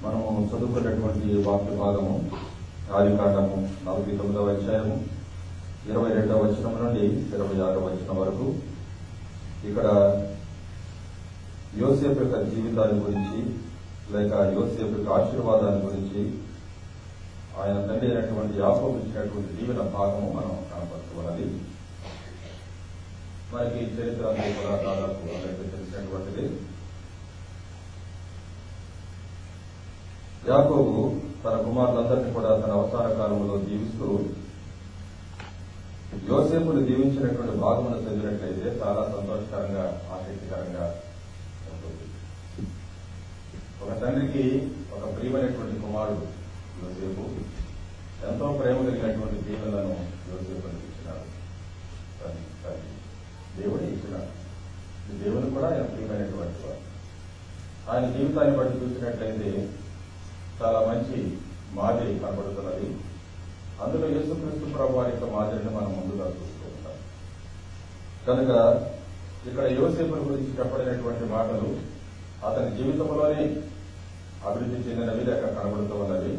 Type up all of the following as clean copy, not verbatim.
మనము చదువుకున్నటువంటి వాక్య భాగము ఆదికాండము 49వ అధ్యాయము 22వ వచనం నుండి 26వ వచనం వరకు. ఇక్కడ యోసేపు యొక్క జీవితాన్ని గురించి లేక యోసేపు యొక్క ఆశీర్వాదాన్ని గురించి ఆయన తండ్రి అయినటువంటి యాకోబు ఇచ్చినటువంటి దీవెన భాగము మనం కనపరచుకోవాలి. మనకి చరిత్ర అంతా కూడా దాదాపు తెలిసినటువంటిది. యాకోబు తన కుమారులందరినీ కూడా తన అవసాన కాలంలో జీవిస్తూ యోసేపును దీవించినటువంటి భాగమును చదివినట్లయితే చాలా సంతోషకరంగా ఆసక్తికరంగా ఉంటుంది. ఒక తండ్రికి ఒక ప్రియమైనటువంటి కుమారుడు యోసేపు, ఎంతో ప్రేమ కలిగినటువంటి దీవెనలను యోసేపునికి ఇచ్చినాడు. దేవుడు ఇచ్చినాడు. ఈ దేవుని కూడా ఆయన ప్రియమైనటువంటి వాడు. ఆయన జీవితాన్ని బట్టి చూసినట్లయితే చాలా మంచి మాదిరి కనబడుతున్నది. అందులో యేసుక్రీస్తు ప్రభు వారి యొక్క మాదిరిని మనం ముందుగా చూస్తూ ఉంటాం. కనుక ఇక్కడ యోసేపుని గురించి చెప్పబడినటువంటి మాటలు అతని జీవితంలోనే అభివృద్ధి చెందినవి లేక కనబడుతూ ఉన్నవి.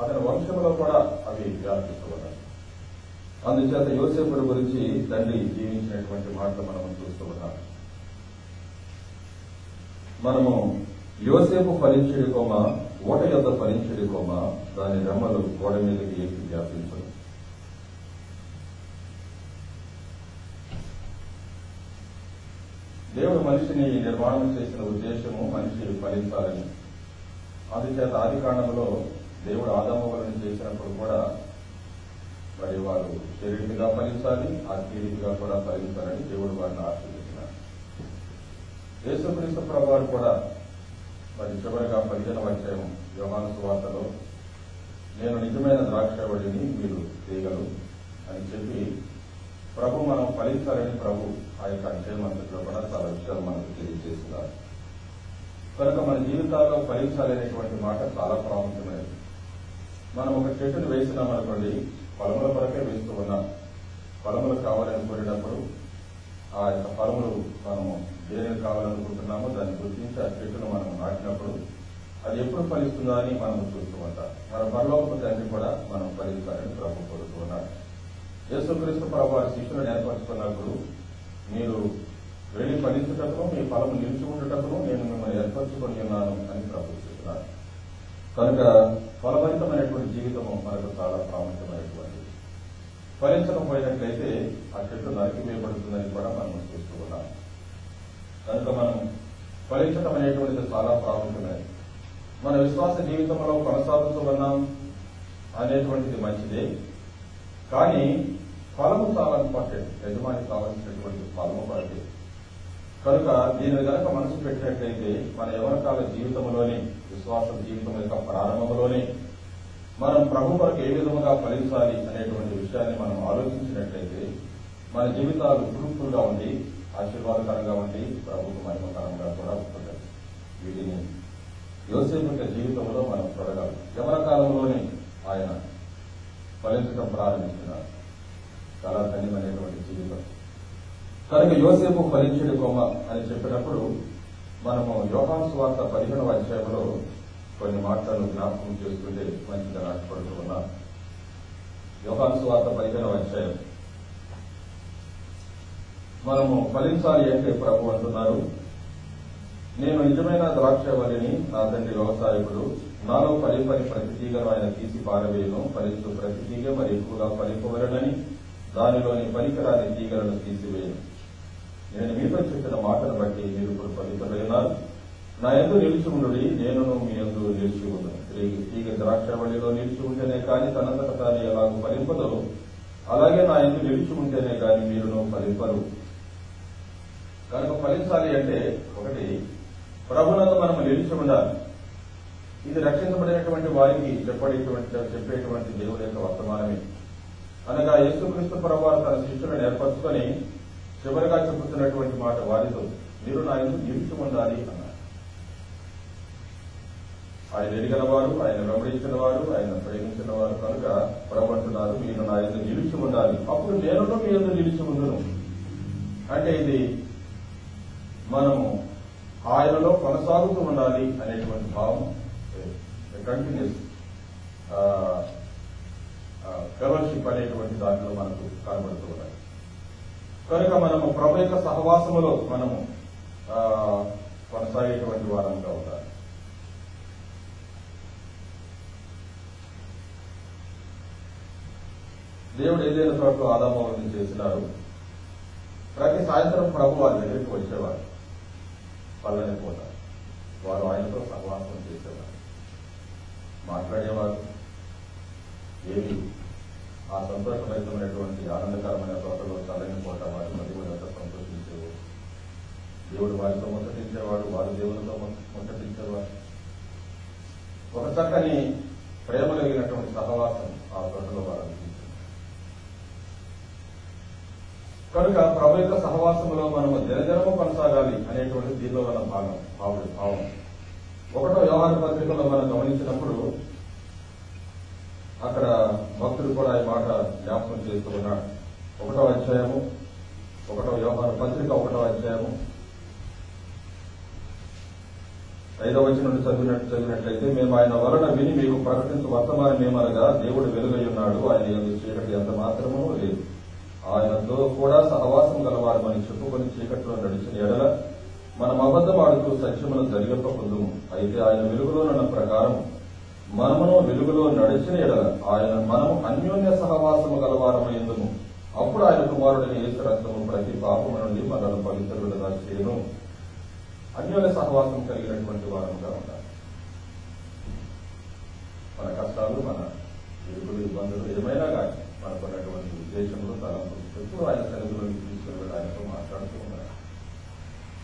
అతని వంశంలో కూడా అవి వ్యాపిస్తూ ఉన్నాయి. అందుచేత యోసేపుని గురించి తండ్రి జీవించినటువంటి మాటలు మనం చూస్తూ ఉన్నాం. మనము యోసేపు ఫలించేడి కొమ్మ ఓట యొద్ద ఫలించేడి కొమ్మ, దాని రెమ్మలు గోడ మీదకి ఎక్కి వ్యాపించదు. దేవుడు మనిషిని నిర్మాణం చేసిన ఉద్దేశము మనిషి ఫలించాలని. అందుచేత ఆది కాండంలో దేవుడు ఆదాములను చేసినప్పుడు కూడా మరి వారు శరీరంగా ఫలించాలి, ఆత్మీయంగా కూడా ఫలించాలని దేవుడు వారిని ఆశీర్వదించినారు. యేసుక్రీస్తు ప్రభువారు కూడా మరి చివరిగా 15వ అధ్యాయం యోహాను సువార్తలో నేను నిజమైన ద్రాక్షవల్లిని, మీరు తీగలు అని చెప్పి ప్రభు మనం ఫలించాలని ప్రభు ఆ యొక్క అధ్యాయం అంతట్లో కూడా చాలా విషయాలు మనకు తెలియజేస్తున్నారు. కనుక మన జీవితాల్లో ఫలించాలనేటువంటి మాట చాలా ప్రాముఖ్యమైనది. మనం ఒక చెట్టును వేసినామనుకోండి, ఫలముల కొరకే వేస్తూ ఉన్నాం. ఫలములు కావాలని కోరినప్పుడు ఆ యొక్క ఫలములు మనము దేనిని కావాలనుకుంటున్నామో దాన్ని గుర్తించి ఆ చెట్టును మనం నాటినప్పుడు అది ఎప్పుడు ఫలిస్తుందో అని మనం చూస్తూ ఉంటాం. మన పరలోకపు తండ్రి కూడా మనం ఫలించాలని ప్రభు కోరుతూ ఉన్నాడు. యేసుక్రీస్తు ప్రభు వారి శిష్యులను ఏర్పరచుకున్నప్పుడు మీరు వెళ్లి ఫలించుటకును మీ ఫలము నిలిచి ఉండటకును నేను మిమ్మల్ని ఏర్పరచుకొని ఉన్నాను అని ప్రభు చెప్తున్నారు. కనుక ఫలభరితమైనటువంటి జీవితము మనకు చాలా ప్రాముఖ్యమైనటువంటిది. ఫలించకపోయినట్లయితే ఆ చెట్టు నరికివేయబడుతుందని కూడా మనం చూస్తూ ఉన్నాం. కనుక మనం ఫలించడం అనేటువంటిది చాలా ప్రాముఖ్యమైనది. మన విశ్వాస జీవితంలో కొనసాగుతూ ఉన్నాం అనేటువంటిది మంచిదే, కానీ ఫలము చాలా ఇంపార్టెంట్. యజమానికి కావాల్సినటువంటి ఫలము పడితే కనుక దీని కనుక మనసు పెట్టినట్లయితే మన యవనకాల జీవితంలోనే, విశ్వాస జీవితం యొక్క ప్రారంభంలోనే మనం ప్రభు కొరకు ఏ విధముగా ఫలించాలి అనేటువంటి విషయాన్ని మనం ఆలోచించినట్లయితే మన జీవితాలు ఫ్రూట్ఫుల్ గా ఉండి ఆశీర్వాదకరంగా ఉండి ప్రభుత్వ మహిమకరంగా కూడా ఉంటుంది. వీటిని యోసేపు యొక్క జీవితంలో మనం చూడగలం. యవన కాలంలోనే ఆయన ఫలించడం ప్రారంభించినారు. చాలా ధన్యమైనటువంటి జీవితం. కనుక యోసేపు ఫలించేడి కొమ్మ అని చెప్పినప్పుడు మనము యోహాను సువార్త 15వ అధ్యాయంలో కొన్ని మాటలను జ్ఞాపకం చేసుకుంటే మంచిగా నాటపడుతూ ఉన్నాం. యోహాను సువార్త 15వ అధ్యాయం మనము ఫలించాలి అంటే ప్రభు అంటున్నారు, నేను నిజమైన ద్రాక్షవల్లిని, నా తండ్రి వ్యవసాయకుడు, నాలో ఫలింపని ప్రతి తీగను ఆయన తీసి పారవేయను, ఫలించు ప్రతి తీగ మరి ఎక్కువగా ఫలింపవలనని దానిలోని పనికిరాని తీగలను తీసివేయను. నేను మీతో చెప్పిన మాటను బట్టి మీరు ఇప్పుడు ఫలింపలేనారు. నా యందు నిలిచి ఉండుడి, నేను మీ యందు నిలిచి ఉండను. తీగ ద్రాక్షవల్లిలో నిలిచి ఉంటేనే కానీ తనంతట తాను ఎలాగో ఫలింపదో అలాగే నా యందు నిలిచి ఉంటేనే కానీ మీరును ఫలింపరు. కనుక ఫలించాలి అంటే ఒకటి ప్రభునందు మనం నిలిచి ఉండాలి. ఇది రక్షించబడినటువంటి వారికి చెప్పేటువంటి దేవుడి యొక్క వర్తమానమే. అనగా యేసుక్రీస్తు ప్రభువారు తన శిష్యులను ఏర్పరచుకొని చివరిగా చెబుతున్నటువంటి మాట వారితో, మీరు నా యందు నిలిచి ఉండాలి అన్నారు. ఆయన ఎరిగిన వారు, ఆయన వెంబడించిన వారు, ఆయన ప్రేమించిన వారు కనుక ప్రభు అంటున్నారు, మీరు నా యందు నిలిచి ఉండాలి, అప్పుడు నేను మీ యందు నిలిచి ఉండును. అంటే ఇది మనము ఆయనలో కొనసాగుతూ ఉండాలి అనేటువంటి భావం కంటిన్యూస్ ఫెలోషిప్ అనేటువంటి దాంట్లో మనకు కనబడుతూ ఉన్నాయి. కనుక మనము ప్రభు యొక్క సహవాసములో మనము కొనసాగేటువంటి వారంగా ఉండాలి. దేవుడు ఏదైనా చోట్ల ఆదామవల్ని చేసినారు. ప్రతి సాయంత్రం ప్రభు వారి దగ్గరికి వచ్చేవారు, పల్లని పూట వారు ఆయనతో సహవాసం చేసేవారు, మాట్లాడేవారు. ఏమి ఆ సంతోషభరితమైనటువంటి ఆనందకరమైన తోటలో చల్లని పూట వారి మధ్య సంతోషించేవారు. దేవుడు వారితో ముచ్చటించేవాడు, వారు దేవునితో ముచ్చటించేవారు. ఒక చక్కని ప్రేమ కలిగినటువంటి సహవాసం ఆ తోటలో వారు అందించారు. కనుక ప్రభు యొక్క సహవాసంలో మనము దినదినము కొనసాగాలి అనేటువంటి దీనిలో మన భావం. 1వ యోహాను పత్రికలో మనం గమనించినప్పుడు అక్కడ భక్తుడు కూడా ఈ మాట జ్ఞాపకం చేస్తూ ఉన్నాడు. 1వ అధ్యాయము 1వ యోహాను పత్రిక 1వ అధ్యాయము 5వ వచనం నుండి చదివినట్లయితే, మేము ఆయన వలన విని మీకు ప్రకటించు వర్తమానం ఏమనగా, దేవుడు వెలుగై ఉన్నాడు, ఆయన యందు చీకటి ఎంత మాత్రమూ లేదు. ఆయనతో కూడా సహవాసం గలవారు మనం చెప్పుకొని చీకట్లో నడిచిన ఎడల మనం అబద్ధం ఆడుతూ సత్యమును జరిగకపోదుము. అయితే ఆయన వెలుగులోనున్న ప్రకారం మనమును వెలుగులో నడిచిన ఎడల మనము అన్యోన్య సహవాసము గలవారమైందుము. అప్పుడు ఆయన కుమారుడిని యేసు రక్తము ప్రతి పాపము నుండి మనల్ని పవిత్రులుగా చేయను. అన్యోన్య సహవాసం కలిగినటువంటి వారముగా ఉండాలి. మన కష్టాలు, మన ఇరుకులు, ఇబ్బందులు ఏమైనా కానీ మనకున్నటువంటి ఉద్దేశంలో తలంపు ఎప్పుడు ఆయన సన్నిధిలోకి తీసుకుని ఆయనతో మాట్లాడుతూ ఉన్నారు,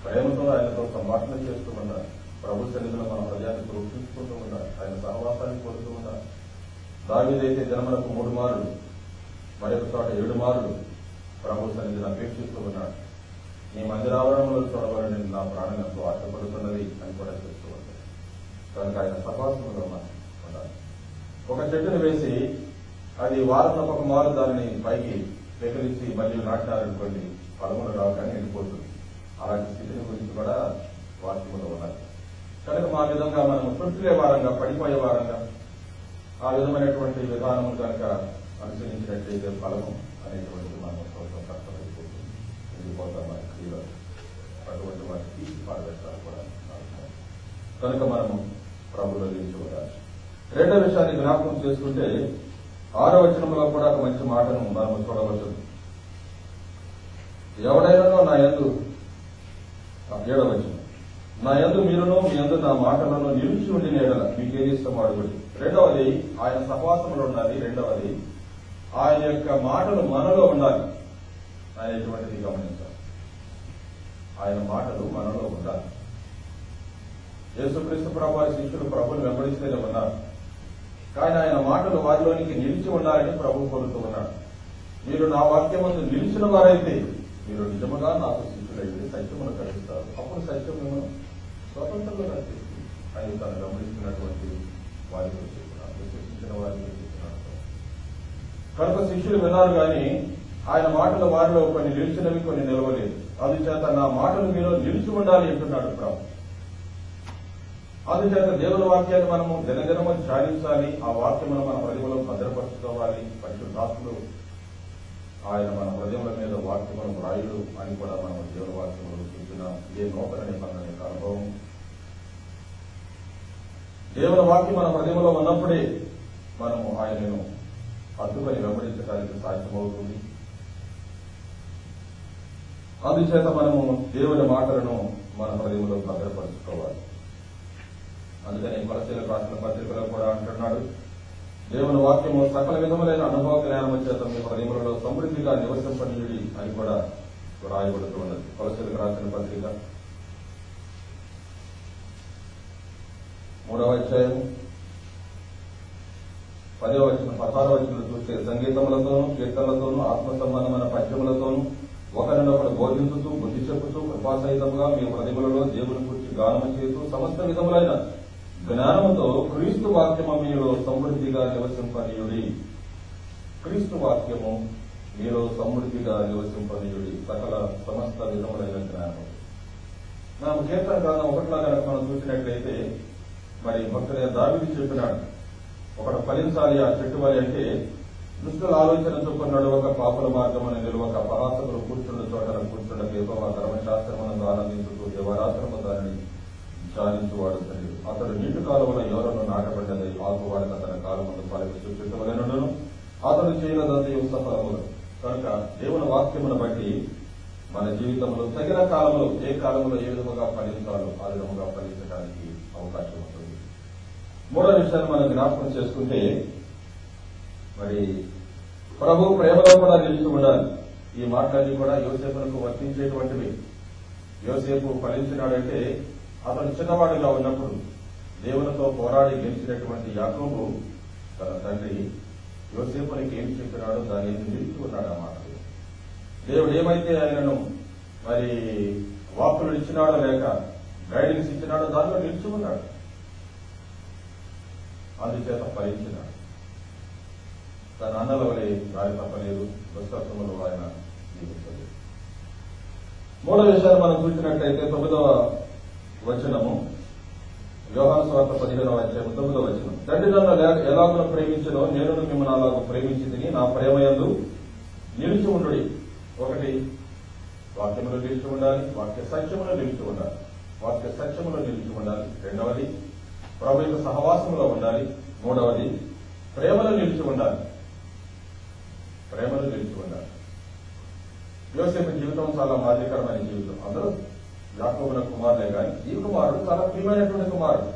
ప్రేమతో ఆయనతో సంభాషణ చేస్తూ ఉన్నారు. ప్రభు సన్నిధిలో మన హృదయాన్ని రూపించుకుంటూ ఉన్నారు, ఆయన సహవాసాన్ని కోరుతూ ఉన్నారు. దావీదైతే జనములకు 3 మారులు, మరొక చోట 7 మారులు ప్రభు సన్నిధిని అపేక్షిస్తూ ఉన్నాడు. నీ మందిరావరణంలో చూడబడి నా ప్రాణం ఎంతో ఆశపడుతున్నది అని కూడా చెప్తూ ఉంటాడు. కనుక ఆయన సహవాసంలో మనం ఉండాలి. ఒక చెట్టును వేసి అది వారంలో ఒక మారు దానిని పైకి పెకిలించి మళ్ళీ నాటినారనుకోండి, ఫలములు రావు కానీ వెళ్ళిపోతుంది. అలాంటి స్థితిని గురించి కూడా వాక్యములో ఉండాలి. కనుక మా విధంగా మనం చుట్టులే వారంగా, పడిపోయే వారంగా ఆ విధమైనటువంటి విధానము కనుక అనుసరించినట్లయితే ఫలము అనేటువంటిది మనం కోసం కష్టమైపోతుంది, వెళ్ళిపోతాం. మన క్రియలు అటువంటి వాటికి పారవేశాలు కూడా కనుక మనము ప్రభులో నిలిచి ఉండాలి. 2వ విషయాన్ని జ్ఞాపకం చేసుకుంటే 6వ వచనంలో కూడా ఒక మంచి మాటను మనం చూడవచ్చు. ఎవడైనా నా యందు 7వ వచనం, నా యందు మీరును మీ యందు నా మాటలను నిలిచి ఉండిన ఎడల మీకేది ఇష్టం అడుగుడి. 2వది ఆయన సహవాసంలో ఉండాలి. 2వది ఆయన యొక్క మాటలు మనలో ఉండాలి అనేటువంటిది గమనించాలి. ఆయన మాటలు మనలో ఉండాలి. యేసుక్రీస్తు ప్రభు వారి శిష్యులు ప్రభుని వెంబడిస్తేనే ఉన్నారు, కానీ ఆయన మాటలు వారిలోనికి నిలిచి ఉండాలని ప్రభు కోరుతూ ఉన్నాడు. మీరు నా వాక్యమందు నిలిచిన వారైతే మీరు నిజముగా నాకు శిష్యులైతే సత్యమును గ్రహిస్తారు, అప్పుడు సత్యము స్వతంత్రంగా చేసి ఆయన తను గమనిస్తున్నటువంటి వారితో చెప్తున్నాడు, విశ్వసించిన వారితో చెప్తున్నాడు. కనుక శిష్యులు విన్నారు, కానీ ఆయన మాటలు వారిలో కొన్ని నిలిచినవి, కొన్ని నిలవలేదు. అందుచేత నా మాటలు మీలో నిలిచి ఉండాలి అంటున్నాడు ప్రభు. అందుచేత దేవుని వాక్యాన్ని మనము దినదినము ధ్యానించాలి. ఆ వాక్యమును మన హృదయంలో భద్రపరచుకోవాలి. పరిశుద్ధాత్ముడు ఆయన మన హృదయముల మీద వాక్యమును రాయుడు అని కూడా మనం దేవుని వాక్యములు చూసిన ఏ నూతన నిబంధన యొక్క అనుభవం. దేవుని వాక్యం మన హృదయంలో ఉన్నప్పుడే మనము ఆయనను అడ్డుకొని వెంబడించడానికి సాధ్యమవుతుంది. అందుచేత మనము దేవుని మాటలను మన హృదయంలో భద్రపరచుకోవాలి. అందుకని కొలసీలకు రాసిన పత్రికలో కూడా అంటున్నాడు, దేవుని వాక్యము సకల విధములైన అనుభవ జ్ఞానము చేత మీ హృదయములలో సమృద్ధిగా నివసింపనీయుడి అని కూడా రాయబడుతూ ఉన్నది. కొలసీలకు రాసిన పత్రిక 3వ అధ్యాయం 10వ వచనం 16వ వచనం చూస్తే, సంగీతములతోనూ కీర్తనలతోనూ ఆత్మ సంబంధమైన పద్యములతోనూ ఒకరినొకరు బోధించుతూ బుద్ధి చెప్పుతూ కృపాసహితముగా మీ హృదయములలో దేవుని గురించి గానము చేస్తూ సమస్త విధములైన జ్ఞానముతో క్రీస్తు వాక్యము మీలో సమృద్ధిగా నివసింపనీయుడి. క్రీస్తు వాక్యము మీలో సమృద్ధిగా నివసింపనీయుడి, సకల సమస్త విధములైన జ్ఞానము. మనం కీర్తన గ్రంథం 1లో కనుక మనం చూసినట్లయితే మరి భక్తుడైన దావీదు చెప్పినాడు, ఒకడు ఫలించాలి ఆ చెట్టు వలె అంటే దుష్టుల ఆలోచన చొప్పున నడవక, పాపుల మార్గమును నిలవక, పరాసకులు కూర్చుండ చోటన కూర్చుండక, యెహోవా ధర్మశాస్త్రమునందు ఆనందించుతూ దేవరాత్రము దానిని ధ్యానించువాడు తండ్రి. అతడు నీటి కాలువల ఎవరను నాటబడ్డది, ఆకువాడక తన కాలమును ఫలించు చెట్టు వలెనుండును, అతడు చేయనదంతయు సఫలములు. కనుక దేవుని వాక్యమును బట్టి మన జీవితంలో తగిన కాలంలో ఏ కాలంలో ఏ విధముగా ఫలించాలో ఆ విధముగా ఫలించడానికి అవకాశం ఉంటుంది. మూడో విషయాన్ని మనం జ్ఞాపకం చేసుకుంటే, మరి ప్రభు ప్రేమలో కూడా నిలిచి ఉండాలి. ఈ మాటలన్నీ కూడా యోసేపునకు వర్తించేటువంటివి. యోసేపు ఫలించినాడంటే అతను చిన్నవాడిగా ఉన్నప్పుడు దేవునితో పోరాడి గెలిచినటువంటి యాకోబు తన తండ్రి యోసేపునికి ఏం చెప్పినాడో దాని నిలిచి ఉన్నాడు. ఆ మాట దేవుడు ఏమైతే ఆయనను మరి వాక్కులు ఇచ్చినాడో లేక గైడెన్స్ ఇచ్చినాడో దానిలో నిలిచి ఉన్నాడు. అందుచేత ఫలించినాడు. తన అన్నల వలె దారి తప్పలేదు, దుష్టత్వములు ఆయన జీవించలేదు. మూడో విషయాలు మనం చూసినట్లయితే 9వ వచనము, యోహాను సువార్త 15వ అధ్యాయం 9వ వచనం. తండ్రి నన్ను ఎలాగో ప్రేమించనో నేను మిమ్మల్ని అలాగ ప్రేమించింది, నా ప్రేమయందు నిలిచి ఉండుడి. ఒకటి, వాక్యములో నిలిచి ఉండాలి, వాక్య సత్యములో నిలిచి ఉండాలి, వాక్య సత్యములో నిలిచి ఉండాలి. రెండవది, ప్రభు యొక్క సహవాసములో ఉండాలి. మూడవది, ప్రేమలో నిలిచి ఉండాలి, ప్రేమలో నిలిచి ఉండాలి. యోసేపు జీవితం చాలా మాదిరికరమైన జీవితం. అందరూ యాకోబుల కుమారులే కానీ ఈ కుమారుడు చాలా ప్రియమైనటువంటి కుమారుడు.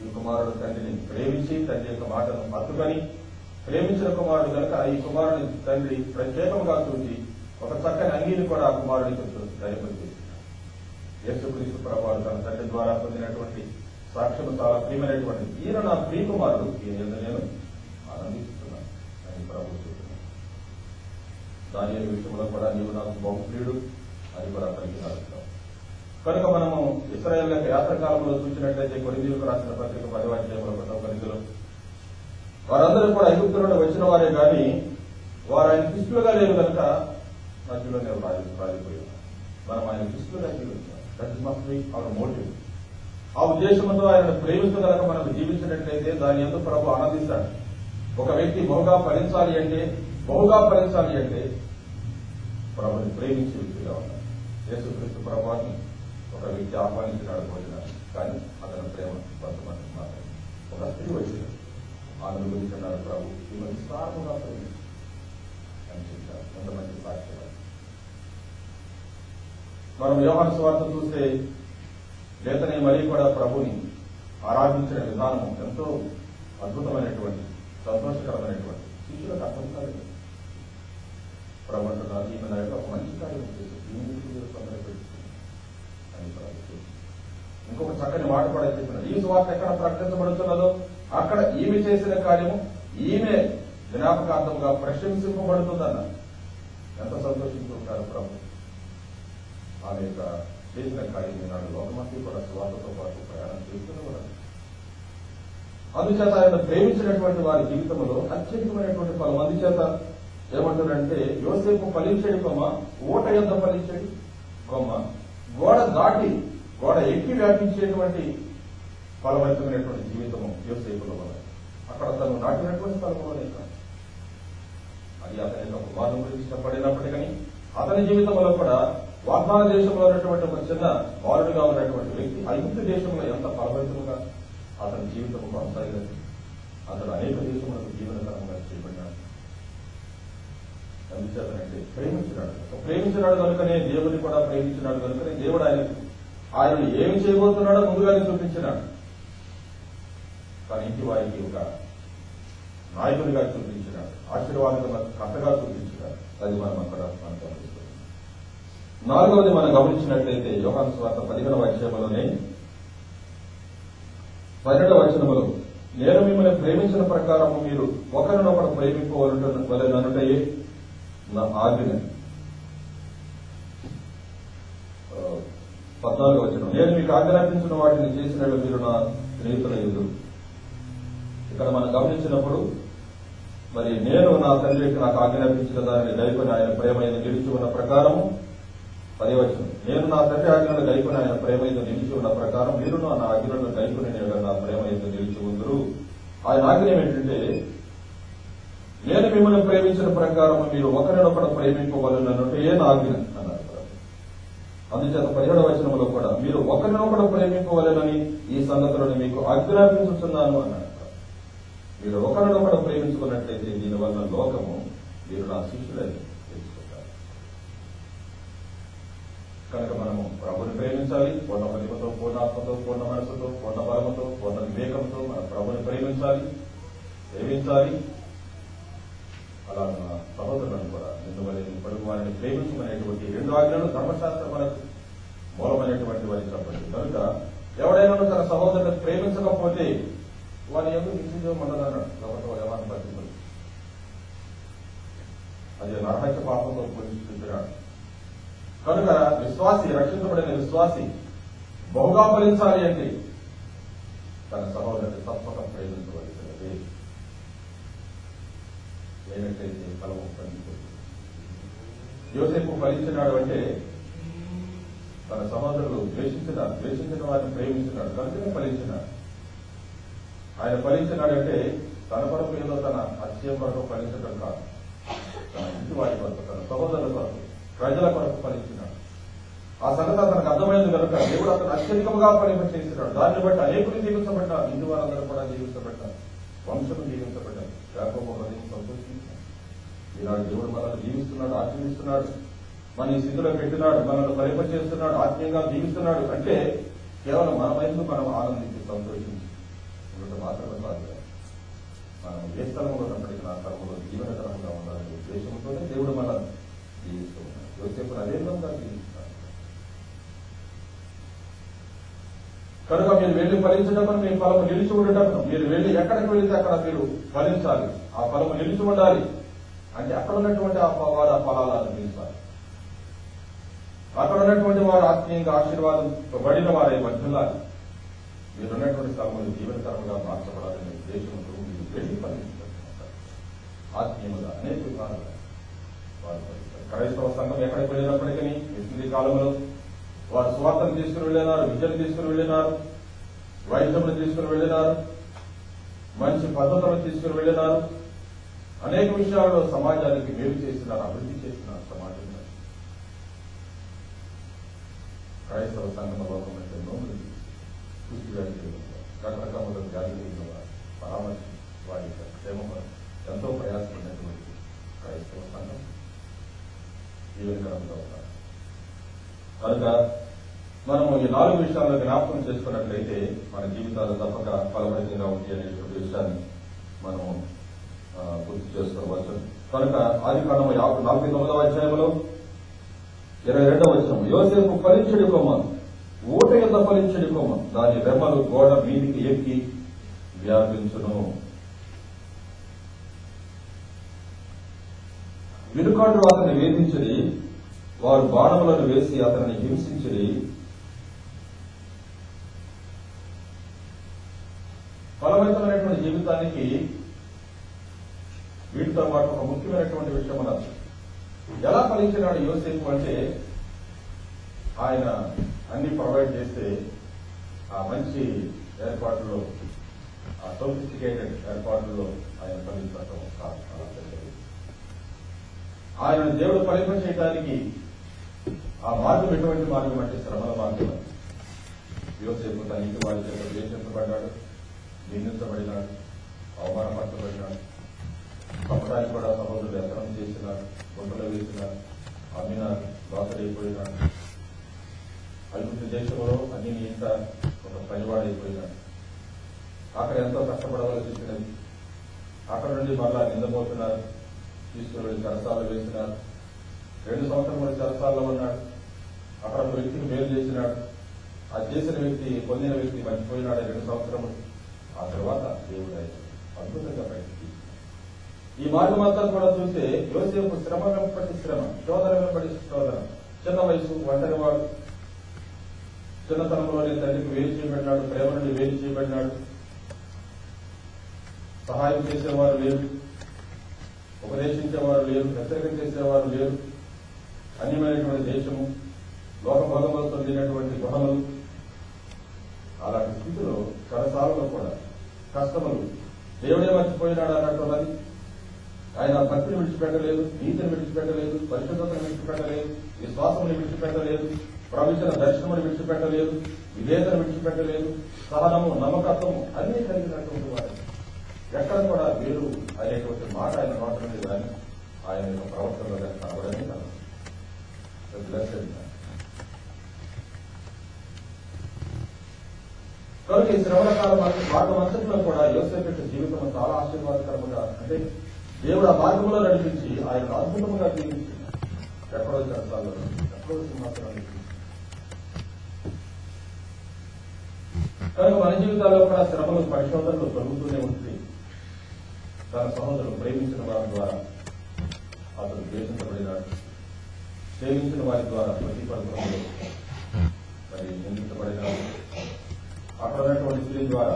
ఈ కుమారుడు తండ్రిని ప్రేమించి తండ్రి యొక్క మాటను హత్తుకొని ప్రేమించిన కుమారుడు కనుక ఈ కుమారుని తండ్రి ప్రత్యేకంగా చూసి ఒక చక్కని అంగీని కూడా ఆ కుమారుడికి ధైర్యపరిచేస్తున్నాడు. యేసుక్రీస్తు ప్రభువు తన తండ్రి ద్వారా పొందినటువంటి సాక్ష్యం చాలా ప్రియమైనటువంటి, ఈయన నా ప్రియ కుమారుడు, ఈయన నేను ఆనందిస్తున్నాను అని ప్రభు చెప్తున్నాను. దాని విషయంలో కూడా నీవు నాకు బహుప్రియుడు అని కూడా పలికినాడు. కనుక మనము ఇశ్రాయేల్ యొక్క యాత్రకాలంలో చూసినట్లయితే కొరింథీయులకు రాసిన పత్రిక 10వ అధ్యాయంలో 1వ కొరింథీయులు వారందరూ కూడా ఐగుప్తు నుండి వచ్చిన వారే కానీ వారు ఆయన క్రిస్తులుగా లేరు కనుక మధ్యలో నేను రాలిపోయాను. మనం ఆయన క్రిస్తులుగా జీవించాం. That is must be our motive. ఆ ఉద్దేశంతో ఆయనను ప్రేమిస్తూ కనుక మనం జీవించినట్లయితే దాని ఎందుకు ప్రభు ఆనందిస్తాడు. ఒక వ్యక్తి బహుగా ఫలించాలి అంటే ప్రభుని ప్రేమించే వ్యక్తిగా ఉన్నాడు. యేసుక్రీస్తు ప్రభువాన్ని ఒక వ్యక్తి ఆహ్వానించినాడు భోజనాన్ని, కానీ అతని ప్రేమ కొంతమంది మాత్రమే. ఒక స్త్రీ వచ్చింది, ఆమెను గురించి అన్నాడు ప్రభు, ఈమె విస్తారముగా ప్రేమించి అని చెప్పారు. కొంతమంది సాక్ష్యం. మనం యోహాను సువార్త చూస్తే లేతనే మరీ కూడా ప్రభుని ఆరాధించిన విధానం ఎంతో అద్భుతమైనటువంటి సంతోషకరమైనటువంటి, శిష్యులకు అర్థం కాలేదు. ప్రభు అంటున్నారు, ఈమె నా యొక్క ఒక మంచి కార్యం చేసి అని ప్రభు. ఇంకొక చక్కని మాట కూడా చెప్పినారు, ఈ సువార్త ఎక్కడ ప్రకటించబడుతున్నదో అక్కడ ఈమె చేసిన కార్యము ఈమె జ్ఞాపకార్థంగా ప్రశంసింపబడుతుందన్న. ఎంత సంతోషించుకుంటారు ప్రభు. ఆమె యొక్క చేసిన కార్యం ఈనాడు లోకమంతా కూడా సువార్తతో పాటు ప్రయాణం చేస్తూనే ఉన్నారు. అందుచేత ఆయన ప్రేమించినటువంటి వారి జీవితంలో అత్యధికమైనటువంటి ఫలం. అందుచేత ఏమంటారంటే, యోసేపు ఫలించేది కొమ్మ, ఓట యొద్ద ఫలించేది కొమ్మ, గోడ దాటి గోడ ఎక్కి వ్యాపించేటువంటి ఫలవంతమైనటువంటి జీవితము యోసేపులో ఉన్నది. అక్కడ తను నాటినటువంటి స్థలంలోనే కాదు. అది అతని యొక్క కుమారుని గురించి చెప్పబడినప్పటికీ అతని జీవితంలో కూడా వాగ్దాన దేశంలో ఉన్నటువంటి ఒక చిన్న బాలుడిగా ఉన్నటువంటి వ్యక్తి ఐగుప్తు దేశంలో ఎంత ఫలవంతముగా అతని జీవితం కొనసాగినది. అతను అనేక దేశములకు జీవనకరంగా చేయబడినాడు. అందుచేతనంటే ప్రేమించినాడు కనుకనే దేవుని కూడా ప్రేమించినాడు కనుకనే దేవుడు ఆయనను ఏమి చేయబోతున్నాడో ముందుగానే చూపించినాడు. తన ఇంటి వారికి ఒక నాయకునిగా చూపించినాడు, కర్తగా చూపించినాడు. అది మనం అక్కడ మనం గమనిస్తున్నాం. నాలుగవది మనం గమనించినట్లయితే యోహాను సువార్త 15వ అధ్యాయంలోనే 12వ వచనములో, నేను మిమ్మల్ని ప్రేమించిన ప్రకారము మీరు ఒకరినొకరు ప్రేమింపవలెననుటయే నా ఆజ్ఞ. 14వ వచనం, నేను మీకు ఆజ్ఞాపించిన వాటిని చేసినట్లు మీరు నా స్నేహితులయ్యుదురు. ఇక్కడ మనం గమనించినప్పుడు మరి నేను నా తండ్రికి నాకు ఆజ్ఞాపించిన దానిని గైకొని ఆయన ప్రేమ నిలిచి ఉన్న ప్రకారము 10వ నేను నా తండ్రి ఆజ్ఞలను గైకొని ఆయన ప్రేమ యందు నిలిచి ఉన్న ప్రకారం మీరు నా ఆజ్ఞలను గైకొని నా ప్రేమ యందు నిలిచి ఉందరు. ఆయన ఆజ్ఞ ఏమిటంటే నేను మిమ్మల్ని ప్రేమించిన ప్రకారం మీరు ఒకరినొకరు ప్రేమింపవలనంటే ఏ నా ఆజ్ఞ అన్నారు. అందుచేత 17వ కూడా మీరు ఒకరినొకరు ప్రేమింపవలనని ఈ సంగతులను మీకు ఆజ్ఞాపించుతున్నాను అన్నారు. మీరు ఒకరినొకరు ప్రేమించుకున్నట్లయితే దీనివల్ల లోకము మీరు నా శిష్యులని తెలుసుకుంటారు. కనుక మనము ప్రభుని ప్రేమించాలి. పూర్ణ మహిమతో, పూర్ణాత్మతో, పూర్ణ మనసుతో, పూర్ణ బలముతో, పూర్ణ వివేకంతో మన ప్రభుని ప్రేమించాలి, సేవించాలి. అలా మన సహోదరులను కూడా ఎందువల్ల పొరుగు వారిని ప్రేమించమనేటువంటి 2 ఆజ్ఞలు ధర్మశాస్త్రం మనకు మూలమైనటువంటి వారి చెప్పండి. కనుక ఎవడైనా తన సహోదరులను ప్రేమించకపోతే వారి ఎందుకు నిత్యం ఉండదన్నాడు ప్రభుత్వ యవాన్ని పరిస్థితులు. అది నరహత్య పాపంతో పోల్చుతున్నాడు. కనుక విశ్వాసి, రక్షించబడిన విశ్వాసి బహుగా ఫలించాలి అంటే తన సహోదరుని తప్పక ప్రేమించవలసినది. లేనట్లయితే ఫలము ఫలించదు. యోసేపు ఫలించినాడు అంటే తన సహోదరులు ద్వేషించిన వారిని ప్రేమించినాడు కనుకనే ఫలించినాడు. ఆయన ఫలించినాడంటే తన కొరకు ఏదో తన అత్యయం కొరకు ఫలించడం కాదు, తన ఇంటి వారి కొరకు, తన సహోదరుల కొరకు, ప్రజల కొరకు ఫలించినాడు. ఆ సంగతి అతనికి అర్థమైంది కనుక దేవుడు అతను అత్యధికంగా ఫలింప చేసినాడు. దాన్ని బట్టి అనేకులు జీవించబడ్డారు, ఇంటి వారందరూ కూడా జీవించబడ్డారు, వంశం జీవించబడ్డారు. యాకోబు హృదయం సంతోషించాడు. ఈనాడు దేవుడు మనల్ని జీవిస్తున్నాడు, ఆచరిస్తున్నాడు, మన ఈ స్థితిలో పెట్టినాడు, మనల్ని ఫలింప చేస్తున్నాడు, ఆత్మీయంగా జీవిస్తున్నాడు అంటే కేవలం మన వైపు మనం ఆనందించి సంతోషించి ఉండటం మాత్రమే కాదు. మనం ఏ స్థలంలో ఉన్నప్పటికీ నా స్థలంలో జీవనకరంగా ఉండాలనే ఉద్దేశంతోనే దేవుడు మనల్ని జీవిస్తూ ఉన్నాడు. యోసేపును అదే విధంగా జీవిస్తున్నాడు. కనుక మీరు వెళ్లి ఫలించడం మీ ఫలము నిలిచి ఉండటం, మీరు వెళ్లి ఎక్కడికి వెళితే అక్కడ మీరు ఫలించాలి, ఆ ఫలము నిలిచి ఉండాలి అంటే అక్కడ ఉన్నటువంటి వారు ఆ ఫలాలను అందించాలి. అక్కడ ఉన్నటువంటి వారు ఆత్మీయంగా ఆశీర్వాదం పడిన వారే వర్ధిల్లాలి. మీరున్నటువంటి స్థలములు జీవనకరంగా మార్చబడాలనే ఉద్దేశంతో మీరు వెళ్ళి ఫలించారు. ఆత్మీయంగా అనేక విధాలుగా వారు క్రైస్తవ సంఘం ఎక్కడికి వెళ్ళినప్పటికీ మిషనరీ కాలంలో వారు స్వార్థం తీసుకుని వెళ్ళినారు, విద్యను తీసుకుని వెళ్ళినారు, వైద్యమును తీసుకుని వెళ్ళినారు, మంచి పద్ధతులను తీసుకుని వెళ్ళినారు. అనేక విషయాల్లో సమాజానికి మేలు చేసినారు, అభివృద్ధి చేసినారు. సమాజంలో క్రైస్తవ సంఘం లోకం అంటే నోములు పూర్తిగా రకరకాల వ్యాధులు పరామర్శ వారి క్షేమ ఎంతో ప్రయాసపడినటువంటి క్రైస్తవ సంఘం జీవనకరంగా ఉన్నారు. కనుక మనము ఈ 4 విషయాలను జ్ఞాపకం చేసుకున్నట్లయితే మన జీవితాలు తప్పక ఫలభరితంగా ఉంటాయి అనేటువంటి విషయాన్ని మనము గుర్తు చేసుకోవచ్చు. కనుక ఆదికాండము 49వ అధ్యాయంలో 22వ వచనం, యోసేపు ఫలించడి కొమ్మ, ఊట కింద ఫలించడి కొమ్మ, దాని రెమ్మలు గోడ మీదికి ఎక్కి వ్యాపించును. వినుకాడు అతన్ని వేధించడి, వారు బాణములను వేసి అతనిని హింసించడి. ఫలవంతమైనటువంటి జీవితానికి వీటితో పాటు ఒక ముఖ్యమైనటువంటి విషయం అన్నారు. ఎలా ఫలించినాడు యోసేపు అంటే ఆయన అన్ని ప్రొవైడ్ చేస్తే ఆ మంచి ఏర్పాటులో, ఆ సోఫిస్టికేటెడ్ ఏర్పాటులో ఆయన ఫలించడం కాదు. ఆయన దేవుడు ఫలింప చేయడానికి ఆ మార్గం ఎటువంటి మార్గం అంటే శ్రమల మార్గం. యోసేపు తన ఇంటి వారి చేత ద్వేషించబడ్డాడు, నిందించబడినాడు, అవమానపరచబడినాడు, చంపడానికి కూడా సహోదరులు యత్నం చేసినారు, గుంటలో వేసినారు, అమ్మినారు, బాసడైపోయినాడు. ఐగుప్తు దేశంలో అన్ని ఇంత ఒక పనివాడైపోయినాడు. అక్కడ ఎంతో కష్టపడవలసి వచ్చినది. అక్కడ నుండి మళ్ళా నిందపోతున్నారు, తీసుకుని వెళ్ళి చెరసాలు వేసినారు. 2 సంవత్సరాలు చెరసాల్లో ఉన్నాడు. అక్కడ ఒక వ్యక్తికి మేలు చేసినాడు. ఆ చేసిన వ్యక్తి, పొందిన వ్యక్తి మర్చిపోయినాడు 2 సంవత్సరములు. ఆ తర్వాత దేవుడు అద్భుతంగా బయటికి ఈ మార్గం అంతా కూడా చూస్తే యోసేపు శ్రమ వెంబడి శ్రమ, శోధన వెంబడి శోధన. చిన్న వయసు, ఒంటరివాడు, చిన్నతనంలోనే తండ్రికి వేలు చేయబడినాడు, ప్రేమ నుండి వేలు చేయబడినాడు. సహాయం చేసేవారు లేరు, ఉపదేశించేవారు లేరు, హెచ్చరిక చేసేవారు లేరు. అన్యమైనటువంటి దేశము, లోకభోగములతో చెందినటువంటి గుణములు, అలాంటి స్థితిలో కరసాలలో కూడా కష్టములు దేవుడే మర్చిపోయినాడు అన్నట్టున్నది. ఆయన భక్తిని విడిచిపెట్టలేదు, నీతిని విడిచిపెట్టలేదు, పరిశుద్ధతను విడిచిపెట్టలేదు, విశ్వాసముని విడిచిపెట్టలేదు, ప్రవచన దర్శనముని విడిచిపెట్టలేదు, విధేయతను విడిచిపెట్టలేదు, సహనము, నమ్మకత్వము అన్ని కలిగినటువంటి వారు. ఎక్కడ కూడా వేరు అనేటువంటి మాట ఆయన నోట నుండి కానీ ఆయన యొక్క ప్రవర్తనలో కానీ కనబడని కాదు. కనుక ఈ శ్రవణ కాలం మార్గమంతట్లో కూడా యోసేపు యొక్క జీవితం చాలా ఆశీర్వాదకరంగా, అంటే దేవుడు ఆ మార్గంలో నడిపించి ఆయన అద్భుతంగా జీవించింది. ఎక్కడో చట్టాల్లో, ఎక్కడో సింహాసనాలు. కనుక మన జీవితాల్లో కూడా శ్రమలు, పరిశోధనలు జరుగుతూనే ఉంటుంది. తన సహోదరులు ప్రేమించిన వారి ద్వారా అతను ద్వేషించబడినాడు. సేవించిన వారి ద్వారా ప్రతిఫలంలో మరి నిందించబడినాడు. అక్కడ ఉన్నటువంటి స్త్రీ ద్వారా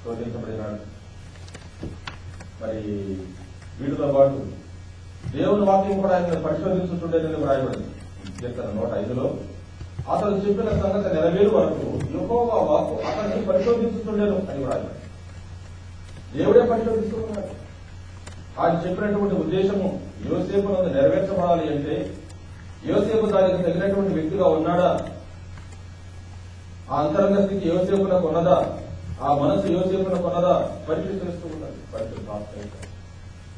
శోధించబడినాడు. మరి వీటితో పాటు దేవుని వాక్యం కూడా ఆయన పరిశోధించుతుండేదని వ్రాయబడింది. కీర్తన 105లో అతను చెప్పిన సంగతి నెరవేరు వరకు యెహోవా వాక్కు అతన్ని పరిశోధించుతుండేను అని వ్రాయబడింది. దేవుడే పరిశోధిస్తున్నాడు. ఆయన చెప్పినటువంటి ఉద్దేశము యోసేపునందు నెరవేర్చబడాలి అంటే యోసేపు దానికి తగినటువంటి వ్యక్తిగా ఉన్నాడా, ఆ అంతరంగ స్థితి యోసేపునకు ఉన్నదా, ఆ మనసు యోసేపునకు ఉన్నదా పరీక్ష చేస్తూ ఉన్నది. పరిశుద్ధ